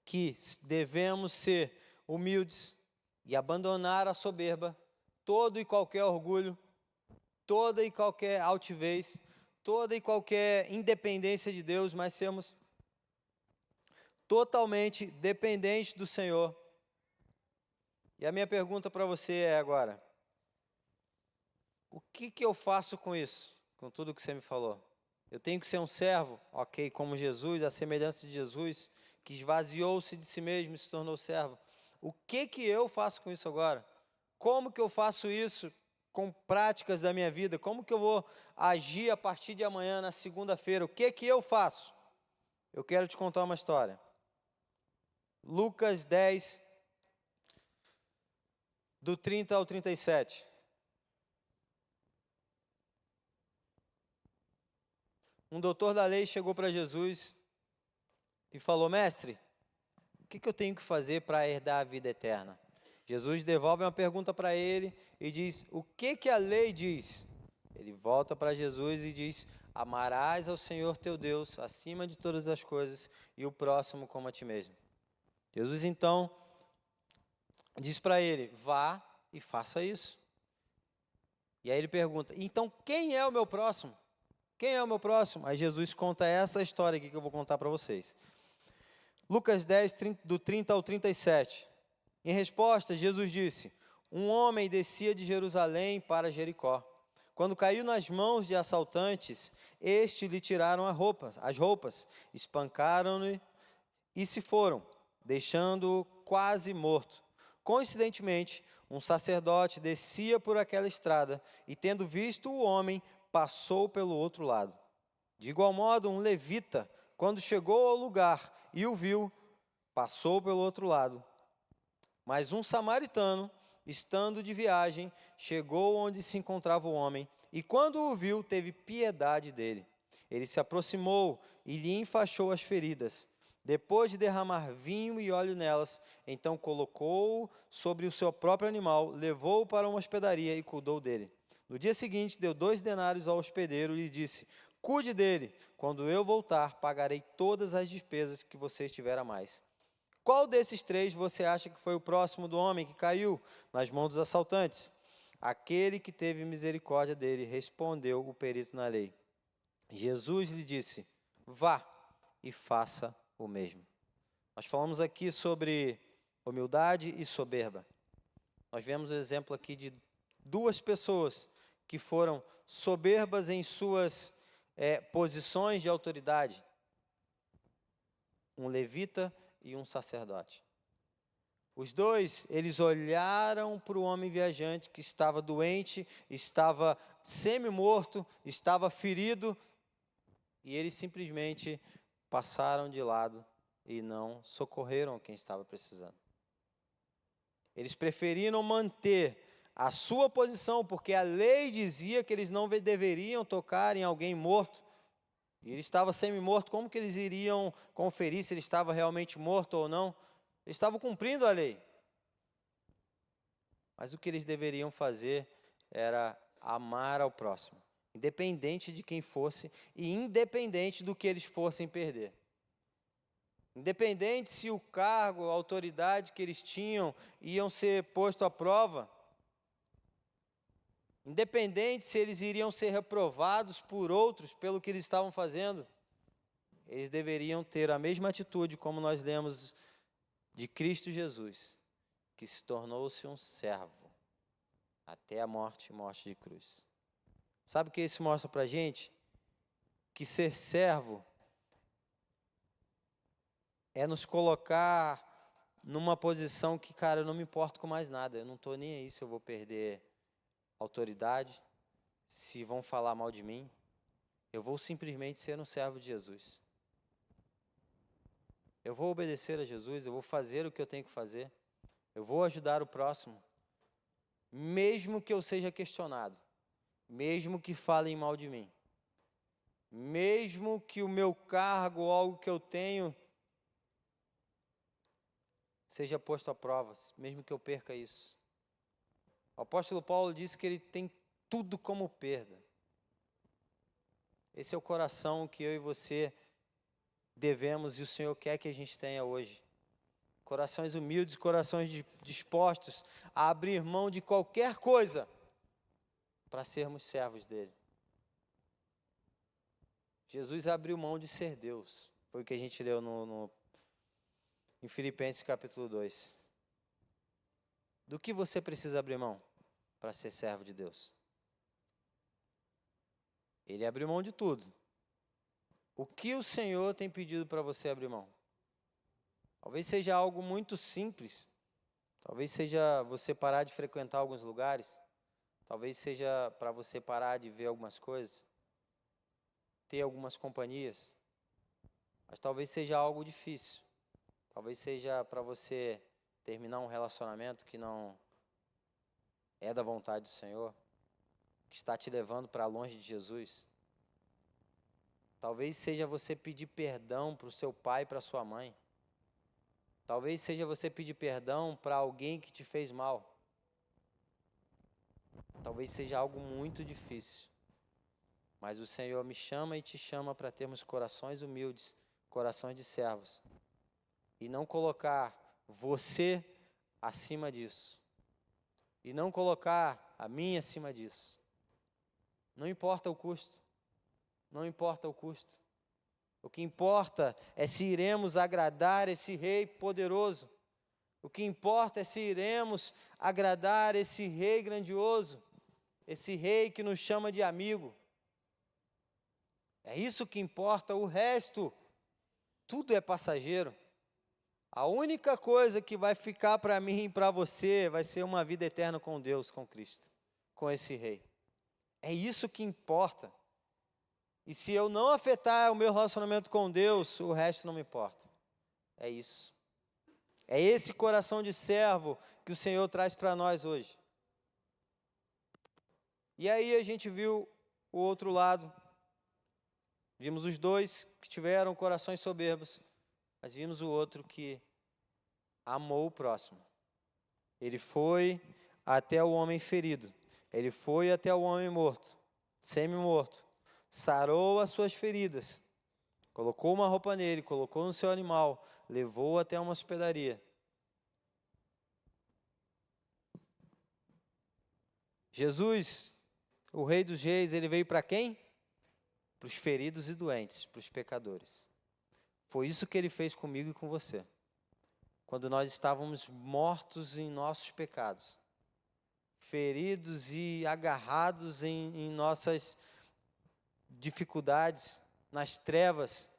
que devemos ser humildes e abandonar a soberba, todo e qualquer orgulho, toda e qualquer altivez, toda e qualquer independência de Deus, mas sermos totalmente dependentes do Senhor. E a minha pergunta para você é agora: o que eu faço com isso? Com tudo que você me falou? Eu tenho que ser um servo, ok, como Jesus, a semelhança de Jesus, que esvaziou-se de si mesmo e se tornou servo. O que eu faço com isso agora? Como que eu faço isso com práticas da minha vida? Como que eu vou agir a partir de amanhã, na segunda-feira? O que eu faço? Eu quero te contar uma história. Lucas 10, do 30 ao 37. Um doutor da lei chegou para Jesus e falou: mestre, o que eu tenho que fazer para herdar a vida eterna? Jesus devolve uma pergunta para ele e diz: o que a lei diz? Ele volta para Jesus e diz: amarás ao Senhor teu Deus acima de todas as coisas e o próximo como a ti mesmo. Jesus então diz para ele: vá e faça isso. E aí ele pergunta: então quem é o meu próximo? Quem é o meu próximo? Aí Jesus conta essa história aqui que eu vou contar para vocês. Lucas 10, do 30 ao 37. Em resposta, Jesus disse: um homem descia de Jerusalém para Jericó. Quando caiu nas mãos de assaltantes, estes lhe tiraram as roupas, espancaram-no e se foram, deixando-o quase morto. Coincidentemente, um sacerdote descia por aquela estrada e, tendo visto o homem, passou pelo outro lado. De igual modo, um levita, quando chegou ao lugar e o viu, passou pelo outro lado. Mas um samaritano, estando de viagem, chegou onde se encontrava o homem, e quando o viu, teve piedade dele. Ele se aproximou e lhe enfaixou as feridas. Depois de derramar vinho e óleo nelas, então colocou-o sobre o seu próprio animal, levou-o para uma hospedaria e cuidou dele. No dia seguinte, deu 2 denários ao hospedeiro e lhe disse: cuide dele, quando eu voltar, pagarei todas as despesas que você tiver a mais. Qual desses 3 você acha que foi o próximo do homem que caiu nas mãos dos assaltantes? Aquele que teve misericórdia dele, respondeu o perito na lei. Jesus lhe disse: vá e faça o mesmo. Nós falamos aqui sobre humildade e soberba. Nós vemos o exemplo aqui de 2 pessoas que foram soberbas em suas posições de autoridade. Um levita e um sacerdote. Os 2, eles olharam para o homem viajante que estava doente, estava semi-morto, estava ferido, e eles simplesmente passaram de lado e não socorreram quem estava precisando. Eles preferiram manter a sua posição, porque a lei dizia que eles não deveriam tocar em alguém morto. E ele estava semi-morto, como que eles iriam conferir se ele estava realmente morto ou não? Eles estavam cumprindo a lei. Mas o que eles deveriam fazer era amar ao próximo, independente de quem fosse e independente do que eles fossem perder. Independente se o cargo, a autoridade que eles tinham iam ser posto à prova, independente se eles iriam ser reprovados por outros pelo que eles estavam fazendo, eles deveriam ter a mesma atitude como nós lemos de Cristo Jesus, que se tornou-se um servo até a morte de cruz. Sabe o que isso mostra para a gente? Que ser servo é nos colocar numa posição que, cara, eu não me importo com mais nada, eu não estou nem aí se eu vou perder autoridade, se vão falar mal de mim, eu vou simplesmente ser um servo de Jesus. Eu vou obedecer a Jesus, eu vou fazer o que eu tenho que fazer, eu vou ajudar o próximo, mesmo que eu seja questionado, mesmo que falem mal de mim, mesmo que o meu cargo ou algo que eu tenho seja posto à prova, mesmo que eu perca isso. O apóstolo Paulo disse que ele tem tudo como perda. Esse é o coração que eu e você devemos e o Senhor quer que a gente tenha hoje. Corações humildes, corações dispostos a abrir mão de qualquer coisa para sermos servos dele. Jesus abriu mão de ser Deus. Foi o que a gente leu em Filipenses capítulo 2. Do que você precisa abrir mão para ser servo de Deus? Ele abriu mão de tudo. O que o Senhor tem pedido para você abrir mão? Talvez seja algo muito simples. Talvez seja você parar de frequentar alguns lugares. Talvez seja para você parar de ver algumas coisas. Ter algumas companhias. Mas talvez seja algo difícil. Talvez seja para você terminar um relacionamento que não é da vontade do Senhor, que está te levando para longe de Jesus. Talvez seja você pedir perdão para o seu pai e para a sua mãe. Talvez seja você pedir perdão para alguém que te fez mal. Talvez seja algo muito difícil. Mas o Senhor me chama e te chama para termos corações humildes, corações de servos. E não colocar você acima disso. E não colocar a mim acima disso. Não importa o custo. Não importa o custo. O que importa é se iremos agradar esse Rei poderoso. O que importa é se iremos agradar esse Rei grandioso. Esse Rei que nos chama de amigo. É isso que importa, o resto, tudo é passageiro. A única coisa que vai ficar para mim e para você vai ser uma vida eterna com Deus, com Cristo, com esse Rei. É isso que importa. E se eu não afetar o meu relacionamento com Deus, o resto não me importa. É isso. É esse coração de servo que o Senhor traz para nós hoje. E aí a gente viu o outro lado. Vimos os dois que tiveram corações soberbos, mas vimos o outro que amou o próximo. Ele foi até o homem ferido. Ele foi até o homem morto, semi-morto. Sarou as suas feridas. Colocou uma roupa nele, colocou no seu animal, levou até uma hospedaria. Jesus, o Rei dos Reis, ele veio para quem? Para os feridos e doentes, para os pecadores. Foi isso que ele fez comigo e com você. Quando nós estávamos mortos em nossos pecados, feridos e agarrados em nossas dificuldades, nas trevas,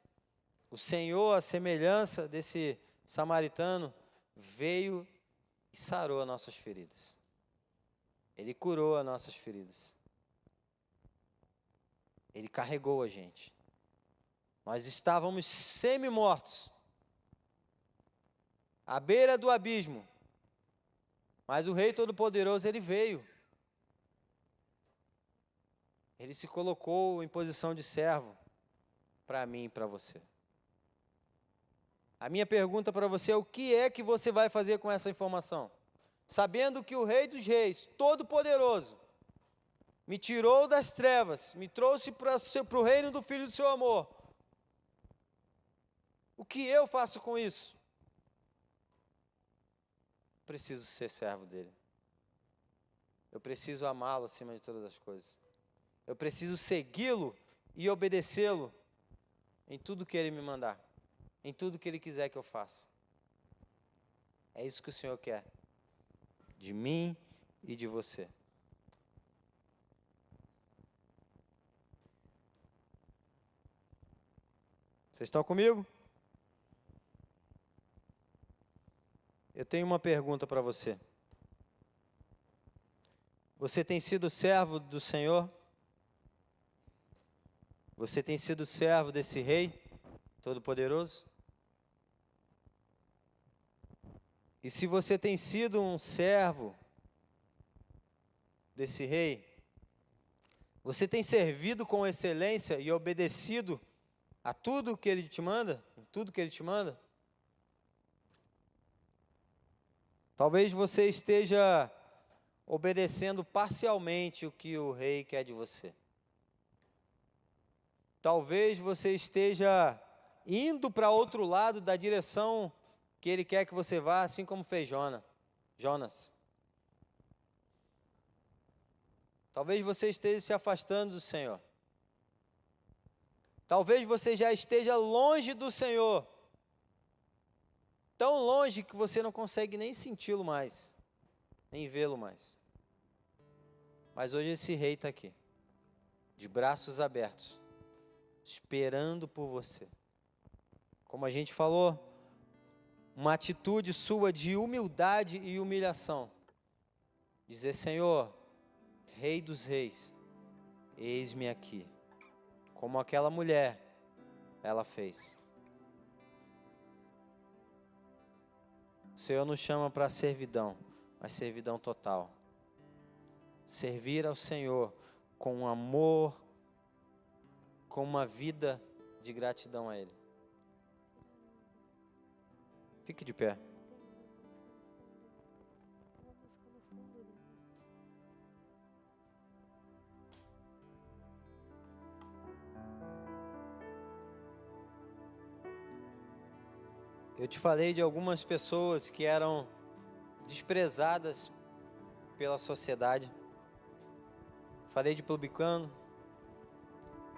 o Senhor, a semelhança desse samaritano, veio e sarou as nossas feridas. Ele curou as nossas feridas. Ele carregou a gente. Nós estávamos semi-mortos, à beira do abismo, mas o Rei Todo-Poderoso, ele veio. Ele se colocou em posição de servo para mim e para você. A minha pergunta para você é: o que é que você vai fazer com essa informação? Sabendo que o Rei dos Reis, Todo-Poderoso, me tirou das trevas, me trouxe para o reino do Filho do seu amor. O que eu faço com isso? Preciso ser servo dele. Eu preciso amá-lo acima de todas as coisas. Eu preciso segui-lo e obedecê-lo em tudo que ele me mandar, em tudo que ele quiser que eu faça. É isso que o Senhor quer de mim e de você. Vocês estão comigo? Eu tenho uma pergunta para você. Você tem sido servo do Senhor? Você tem sido servo desse Rei Todo-Poderoso? E se você tem sido um servo desse Rei, você tem servido com excelência e obedecido a tudo que Ele te manda? Em tudo que Ele te manda? Talvez você esteja obedecendo parcialmente o que o Rei quer de você. Talvez você esteja indo para outro lado da direção que Ele quer que você vá, assim como fez Jonas. Talvez você esteja se afastando do Senhor. Talvez você já esteja longe do Senhor. Tão longe que você não consegue nem senti-lo mais, nem vê-lo mais. Mas hoje esse Rei está aqui, de braços abertos, esperando por você. Como a gente falou, uma atitude sua de humildade e humilhação. Dizer: Senhor, Rei dos Reis, eis-me aqui. Como aquela mulher, ela fez. O Senhor nos chama para servidão, mas servidão total. Servir ao Senhor com amor, com uma vida de gratidão a Ele. Fique de pé. Eu te falei de algumas pessoas que eram desprezadas pela sociedade. Falei de publicano,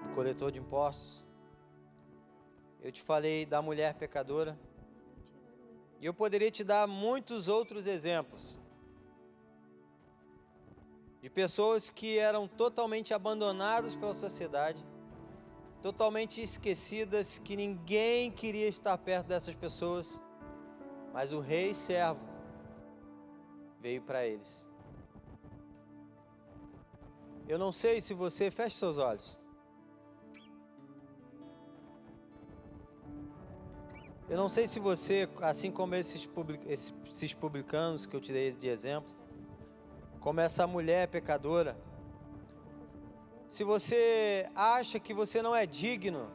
do coletor de impostos. Eu te falei da mulher pecadora. E eu poderia te dar muitos outros exemplos de pessoas que eram totalmente abandonadas pela sociedade, totalmente esquecidas, que ninguém queria estar perto dessas pessoas, mas o Rei servo veio para eles. Eu não sei se você, feche seus olhos. Eu não sei se você, assim como esses publicanos que eu te dei de exemplo, como essa mulher pecadora, se você acha que você não é digno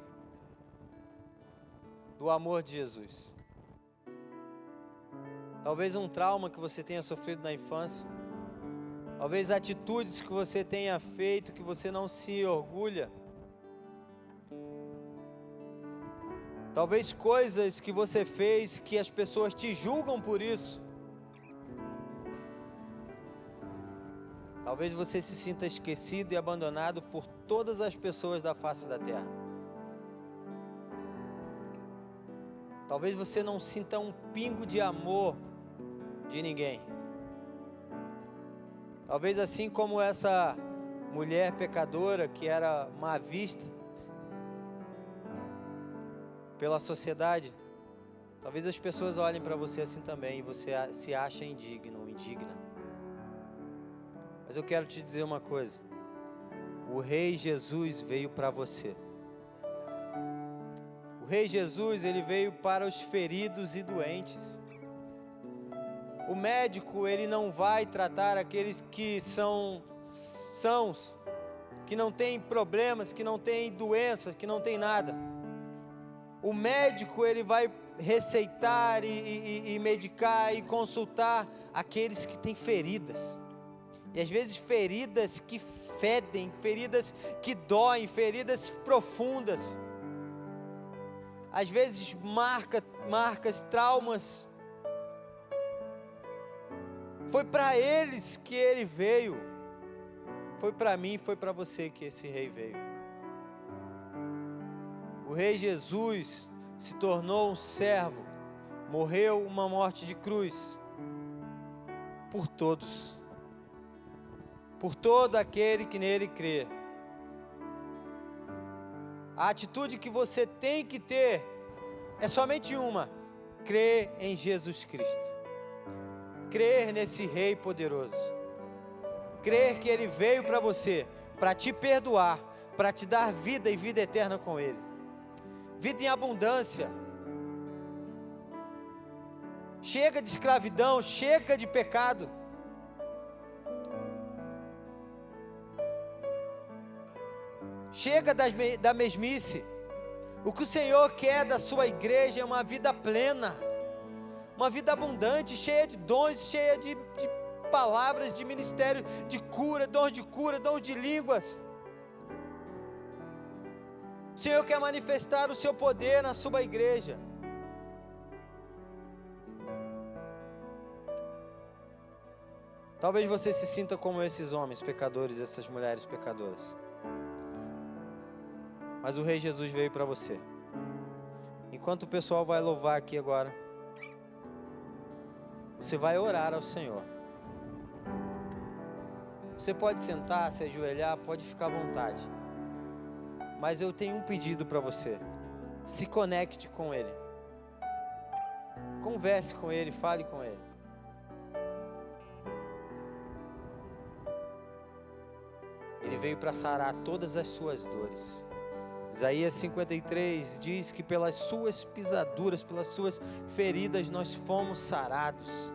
do amor de Jesus, talvez um trauma que você tenha sofrido na infância, talvez atitudes que você tenha feito que você não se orgulha, talvez coisas que você fez que as pessoas te julgam por isso. Talvez você se sinta esquecido e abandonado por todas as pessoas da face da terra. Talvez você não sinta um pingo de amor de ninguém. Talvez assim como essa mulher pecadora que era má vista pela sociedade, talvez as pessoas olhem para você assim também e você se acha indigno ou indigna. Mas eu quero te dizer uma coisa: o Rei Jesus veio para você. O Rei Jesus, ele veio para os feridos e doentes. O médico, ele não vai tratar aqueles que são sãos, que não têm problemas, que não têm doenças, que não têm nada. O médico, ele vai receitar e medicar e consultar aqueles que têm feridas. E às vezes feridas que fedem, feridas que doem, feridas profundas. Às vezes marcas, traumas. Foi para eles que ele veio. Foi para mim, foi para você que esse rei veio. O Rei Jesus se tornou um servo, morreu uma morte de cruz por todos. Por todo aquele que nele crê. A atitude que você tem que ter é somente uma: crer em Jesus Cristo, crer nesse Rei poderoso, crer que Ele veio para você, para te perdoar, para te dar vida e vida eterna com Ele, vida em abundância. Chega de escravidão, chega de pecado. Chega da mesmice. O que o Senhor quer da sua igreja é uma vida plena, uma vida abundante, cheia de dons, cheia de palavras, de ministério, de cura, dons de línguas. O Senhor quer manifestar o seu poder na sua igreja. Talvez você se sinta como esses homens pecadores, essas mulheres pecadoras. Mas o Rei Jesus veio para você. Enquanto o pessoal vai louvar aqui agora, você vai orar ao Senhor. Você pode sentar, se ajoelhar, pode ficar à vontade. Mas eu tenho um pedido para você. Se conecte com Ele. Converse com Ele, fale com Ele. Ele veio para sarar todas as suas dores. Isaías 53 diz que pelas suas pisaduras, pelas suas feridas nós fomos sarados.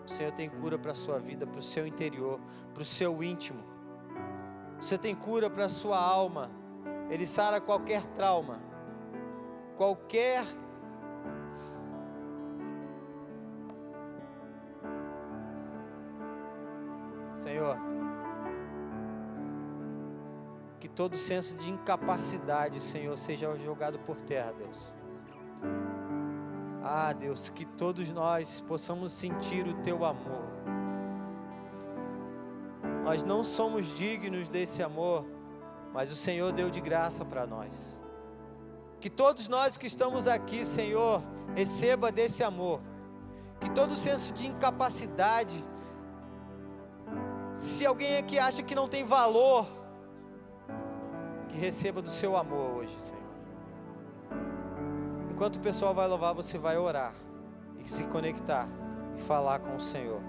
O Senhor tem cura para a sua vida, para o seu interior, para o seu íntimo. O Senhor tem cura para a sua alma. Ele sara qualquer trauma, qualquer Senhor, que todo senso de incapacidade, Senhor, seja jogado por terra, Deus. Ah, Deus, que todos nós possamos sentir o Teu amor. Nós não somos dignos desse amor, mas o Senhor deu de graça para nós. Que todos nós que estamos aqui, Senhor, receba desse amor. Que todo senso de incapacidade, se alguém aqui acha que não tem valor, que receba do seu amor hoje, Senhor. Enquanto o pessoal vai louvar, você vai orar e se conectar e falar com o Senhor.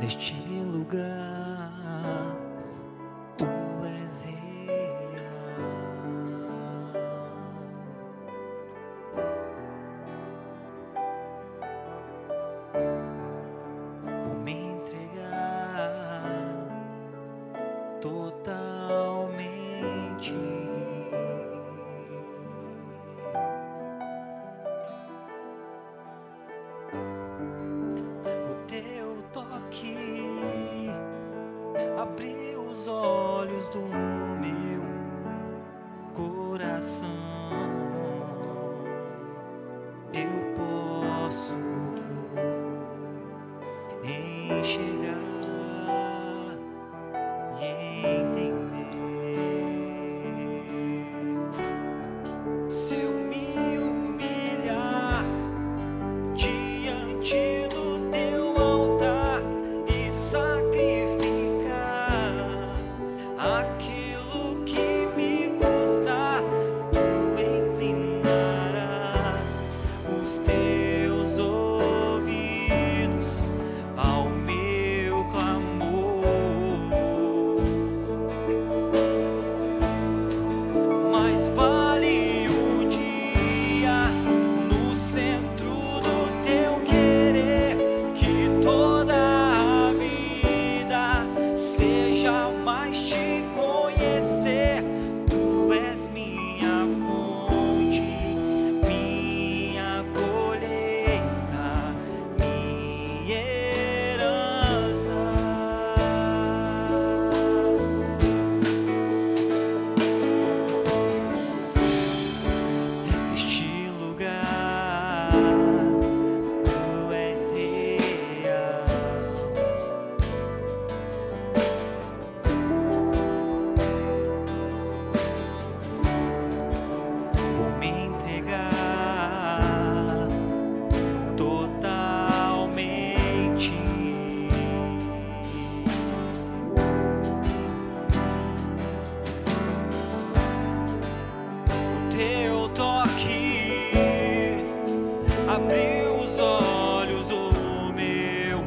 neste lugar, tu és real. Vou me entregar totalmente. O teu toque abriu os olhos do meu coração. Eu posso enxergar e entender. Se eu me humilhar diante do teu altar e sacrificar aquilo que me custar, tu inclinarás os teus ouvidos ao meu clamor. Mais vale um dia no centro do teu querer que toda a vida seja mais te conhecer. Tu és minha fonte, minha colheita, minha herança. Neste lugar, tu és real. Vou me entregar totalmente. O teu toque abriu os olhos do meu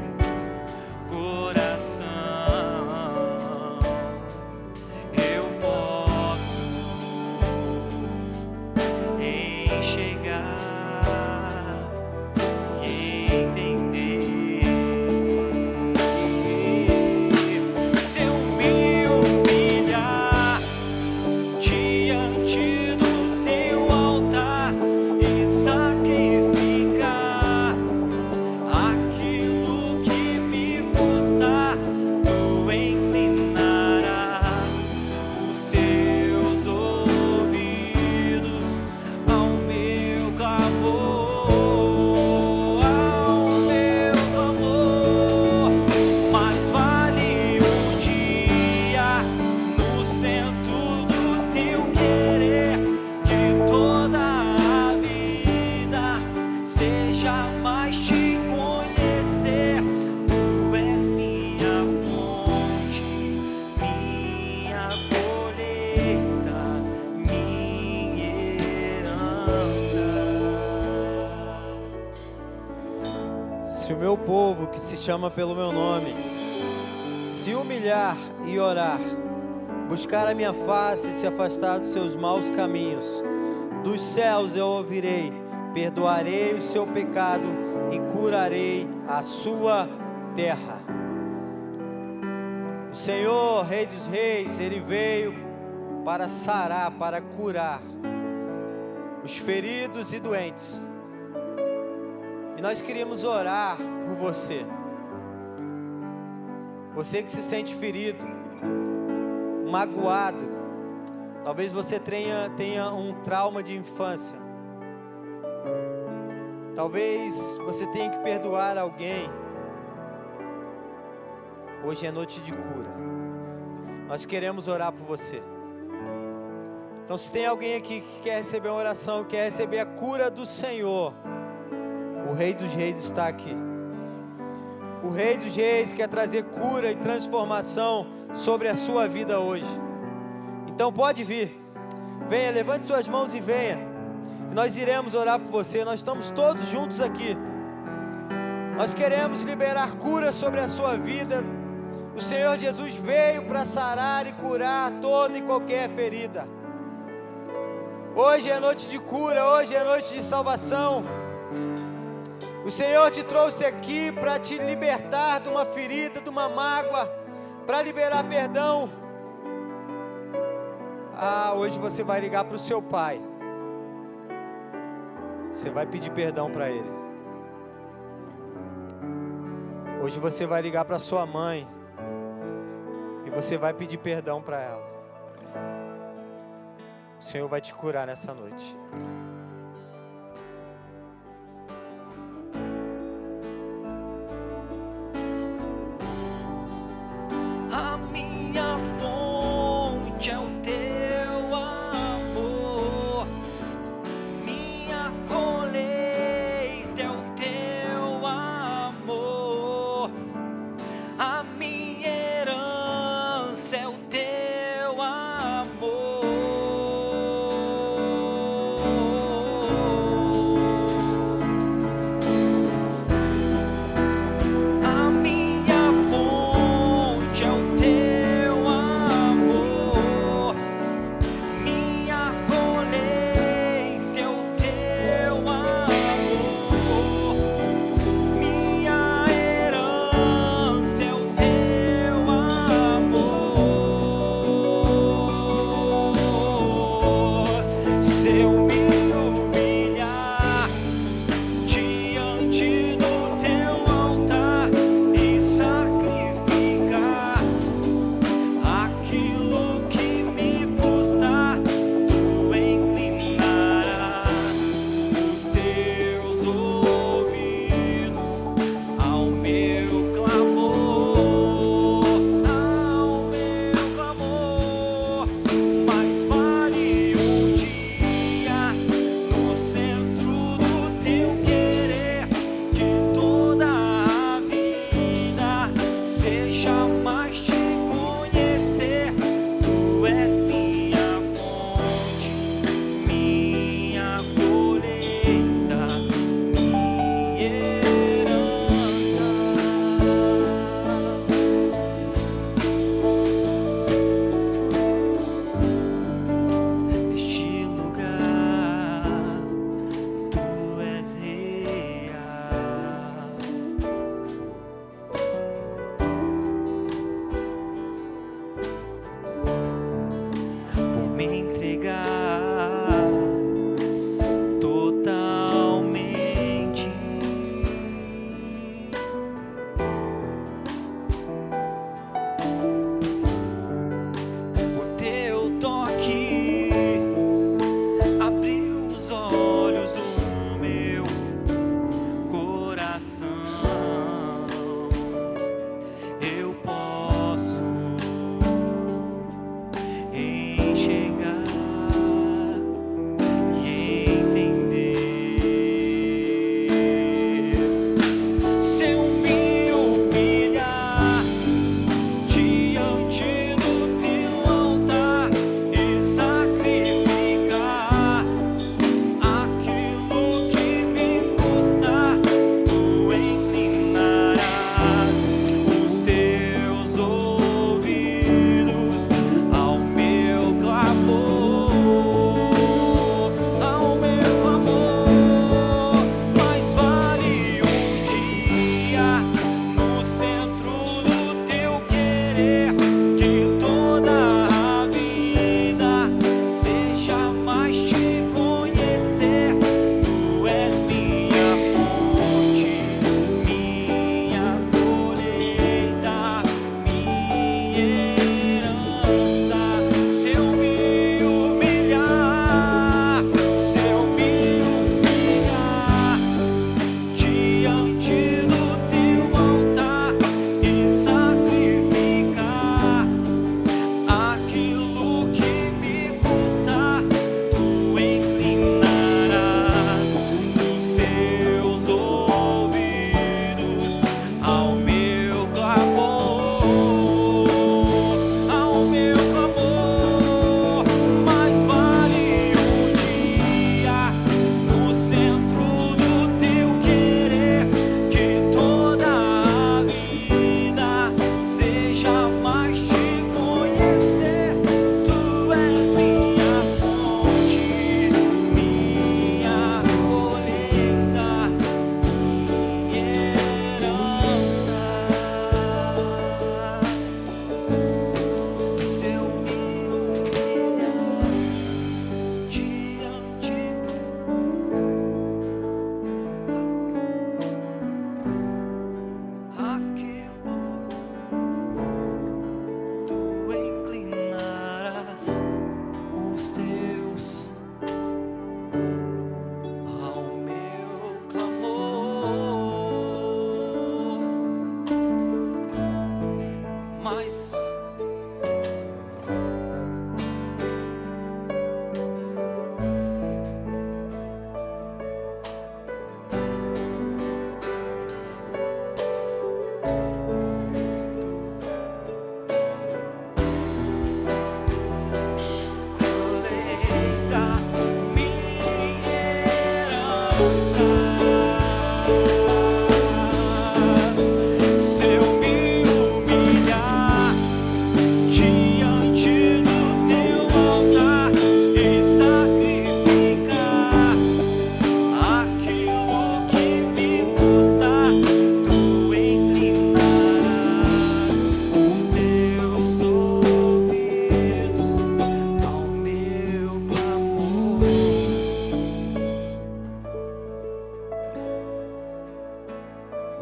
coração. Eu posso enxergar e entender. Se eu me humilhar diante do teu altar e sacrificar aquilo que me custar, tu inclinarás os teus ouvidos ao meu clamor, ao meu clamor. Mais vale um dia no centro do teu querer que toda a vida seja mais te conhecer. Tu és minha fonte, minha colheita, minha herança.
Se o meu povo, que se chama pelo meu nome, se humilhar e orar, buscar a minha face e se afastar dos seus maus caminhos, dos céus eu ouvirei, perdoarei o seu pecado e curarei a sua terra. O Senhor, Rei dos Reis, Ele veio para sarar, para curar os feridos e doentes. E nós queríamos orar por você. Você que se sente ferido, magoado. Talvez você tenha um trauma de infância. Talvez você tenha que perdoar alguém. Hoje é noite de cura. Nós queremos orar por você. Então, se tem alguém aqui que quer receber uma oração, quer receber a cura do Senhor, o Rei dos Reis está aqui. O Rei dos Reis quer trazer cura e transformação sobre a sua vida hoje. Então pode vir. Venha, levante suas mãos e venha. Nós iremos orar por você. Nós estamos todos juntos aqui. Nós queremos liberar cura sobre a sua vida. O Senhor Jesus veio para sarar e curar toda e qualquer ferida. Hoje é noite de cura, hoje é noite de salvação. O Senhor te trouxe aqui para te libertar de uma ferida, de uma mágoa, para liberar perdão. Hoje você vai ligar para o seu pai. Você vai pedir perdão para ele. Hoje você vai ligar para sua mãe. E você vai pedir perdão para ela. O Senhor vai te curar nessa noite.
A minha fonte é o teu amor, minha colheita é o teu amor, a minha herança é o teu amor.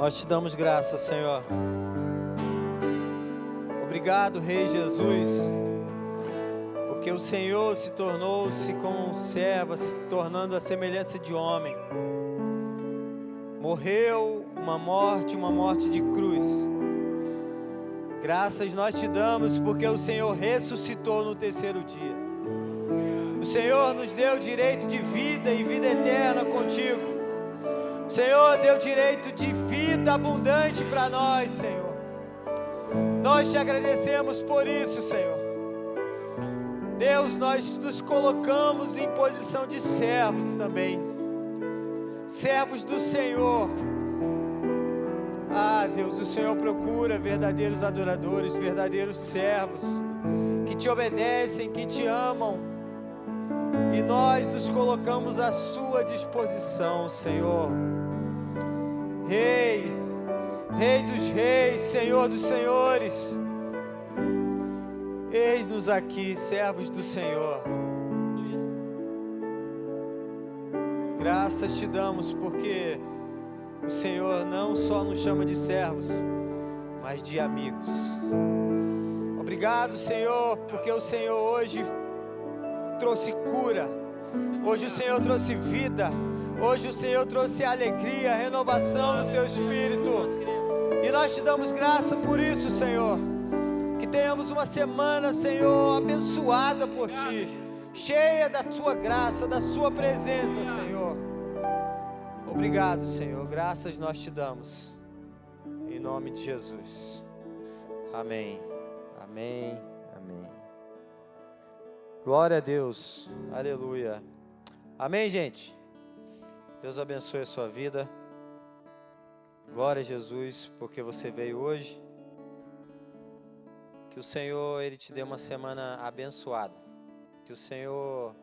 Nós te damos graça, Senhor. Obrigado, Rei Jesus, porque o Senhor se tornou-se como um servo, se tornando a semelhança de homem. Morreu uma morte de cruz. Graças nós te damos porque o Senhor ressuscitou no terceiro dia. O Senhor nos deu direito de vida e vida eterna contigo. O Senhor deu direito de vida abundante para nós, Senhor. Nós te agradecemos por isso, Senhor. Deus, nós nos colocamos em posição de servos também. Servos do Senhor. Ah, Deus, o Senhor procura verdadeiros adoradores, verdadeiros servos, que te obedecem, que te amam. E nós nos colocamos à sua disposição, Senhor. Rei dos reis, Senhor dos senhores. Eis-nos aqui, servos do Senhor. Graças te damos porque o Senhor não só nos chama de servos, mas de amigos. Obrigado, Senhor, porque o Senhor hoje trouxe cura. Hoje o Senhor trouxe vida. Hoje o Senhor trouxe alegria, renovação no teu espírito. E nós te damos graça por isso, Senhor. Que tenhamos uma semana, Senhor, abençoada por ti, cheia da tua graça, da sua presença, Senhor. Obrigado, Senhor. Graças nós te damos. Em nome de Jesus. Amém. Amém. Amém. Glória a Deus. Aleluia. Amém, gente. Deus abençoe a sua vida. Glória a Jesus, porque você veio hoje. Que o Senhor, Ele te dê uma semana abençoada. Que o Senhor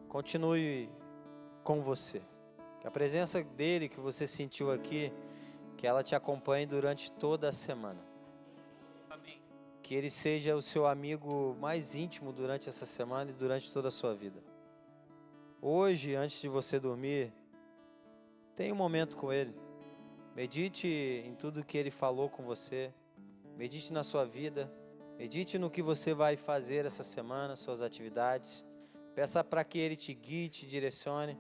continue com você. Que a presença dEle que você sentiu aqui, que ela te acompanhe durante toda a semana.
Amém.
Que Ele seja o seu amigo mais íntimo durante essa semana e durante toda a sua vida. Hoje, antes de você dormir, tenha um momento com Ele. Medite em tudo que Ele falou com você. Medite na sua vida. Medite no que você vai fazer essa semana, suas atividades. Peça para que Ele te guie, te direcione,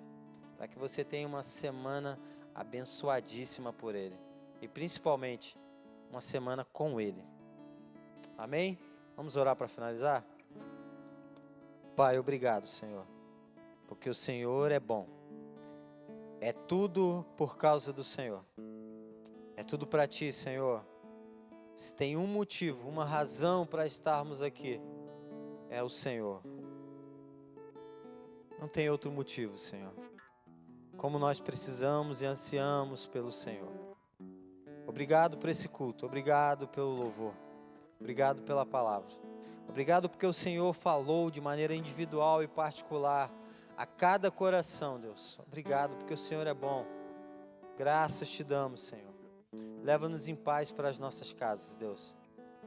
para que você tenha uma semana abençoadíssima por Ele. E principalmente, uma semana com Ele. Amém? Vamos orar para finalizar? Pai, obrigado, Senhor, porque o Senhor é bom. É tudo por causa do Senhor. É tudo para Ti, Senhor. Se tem um motivo, uma razão para estarmos aqui, é o Senhor. Não tem outro motivo, Senhor. Como nós precisamos e ansiamos pelo Senhor. Obrigado por esse culto. Obrigado pelo louvor. Obrigado pela palavra. Obrigado porque o Senhor falou de maneira individual e particular a cada coração, Deus. Obrigado porque o Senhor é bom. Graças te damos, Senhor. Leva-nos em paz para as nossas casas, Deus.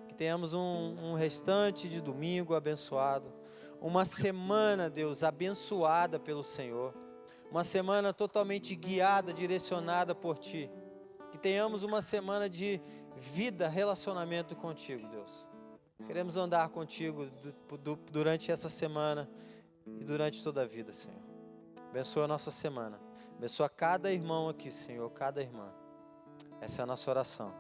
Que tenhamos um restante de domingo abençoado. Uma semana, Deus, abençoada pelo Senhor. Uma semana totalmente guiada, direcionada por Ti. Que tenhamos uma semana de vida, relacionamento contigo, Deus. Queremos andar contigo durante essa semana e durante toda a vida, Senhor. Abençoa a nossa semana. Abençoa cada irmão aqui, Senhor, cada irmã. Essa é a nossa oração,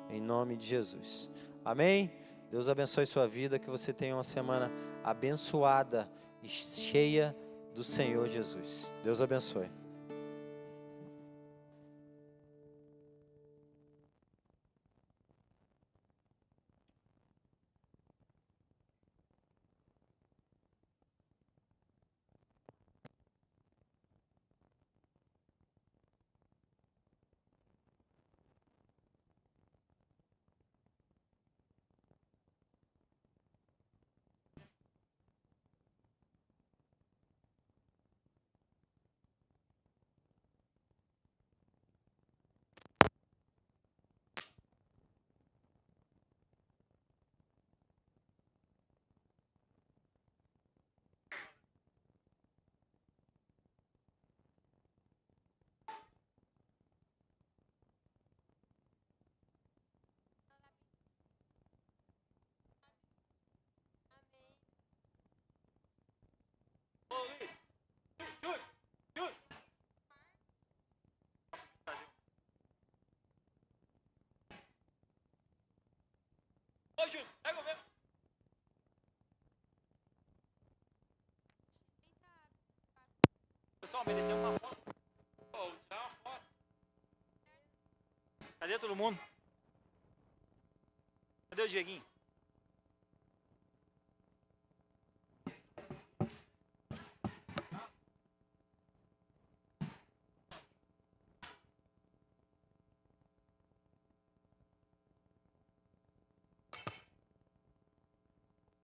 em nome de Jesus. Amém? Deus abençoe sua vida, que você tenha uma semana abençoada e cheia do Senhor Jesus. Deus abençoe.
Não, mereceu uma foto. Pô, vou tirar uma foto. Cadê todo mundo? Cadê o Dieguinho?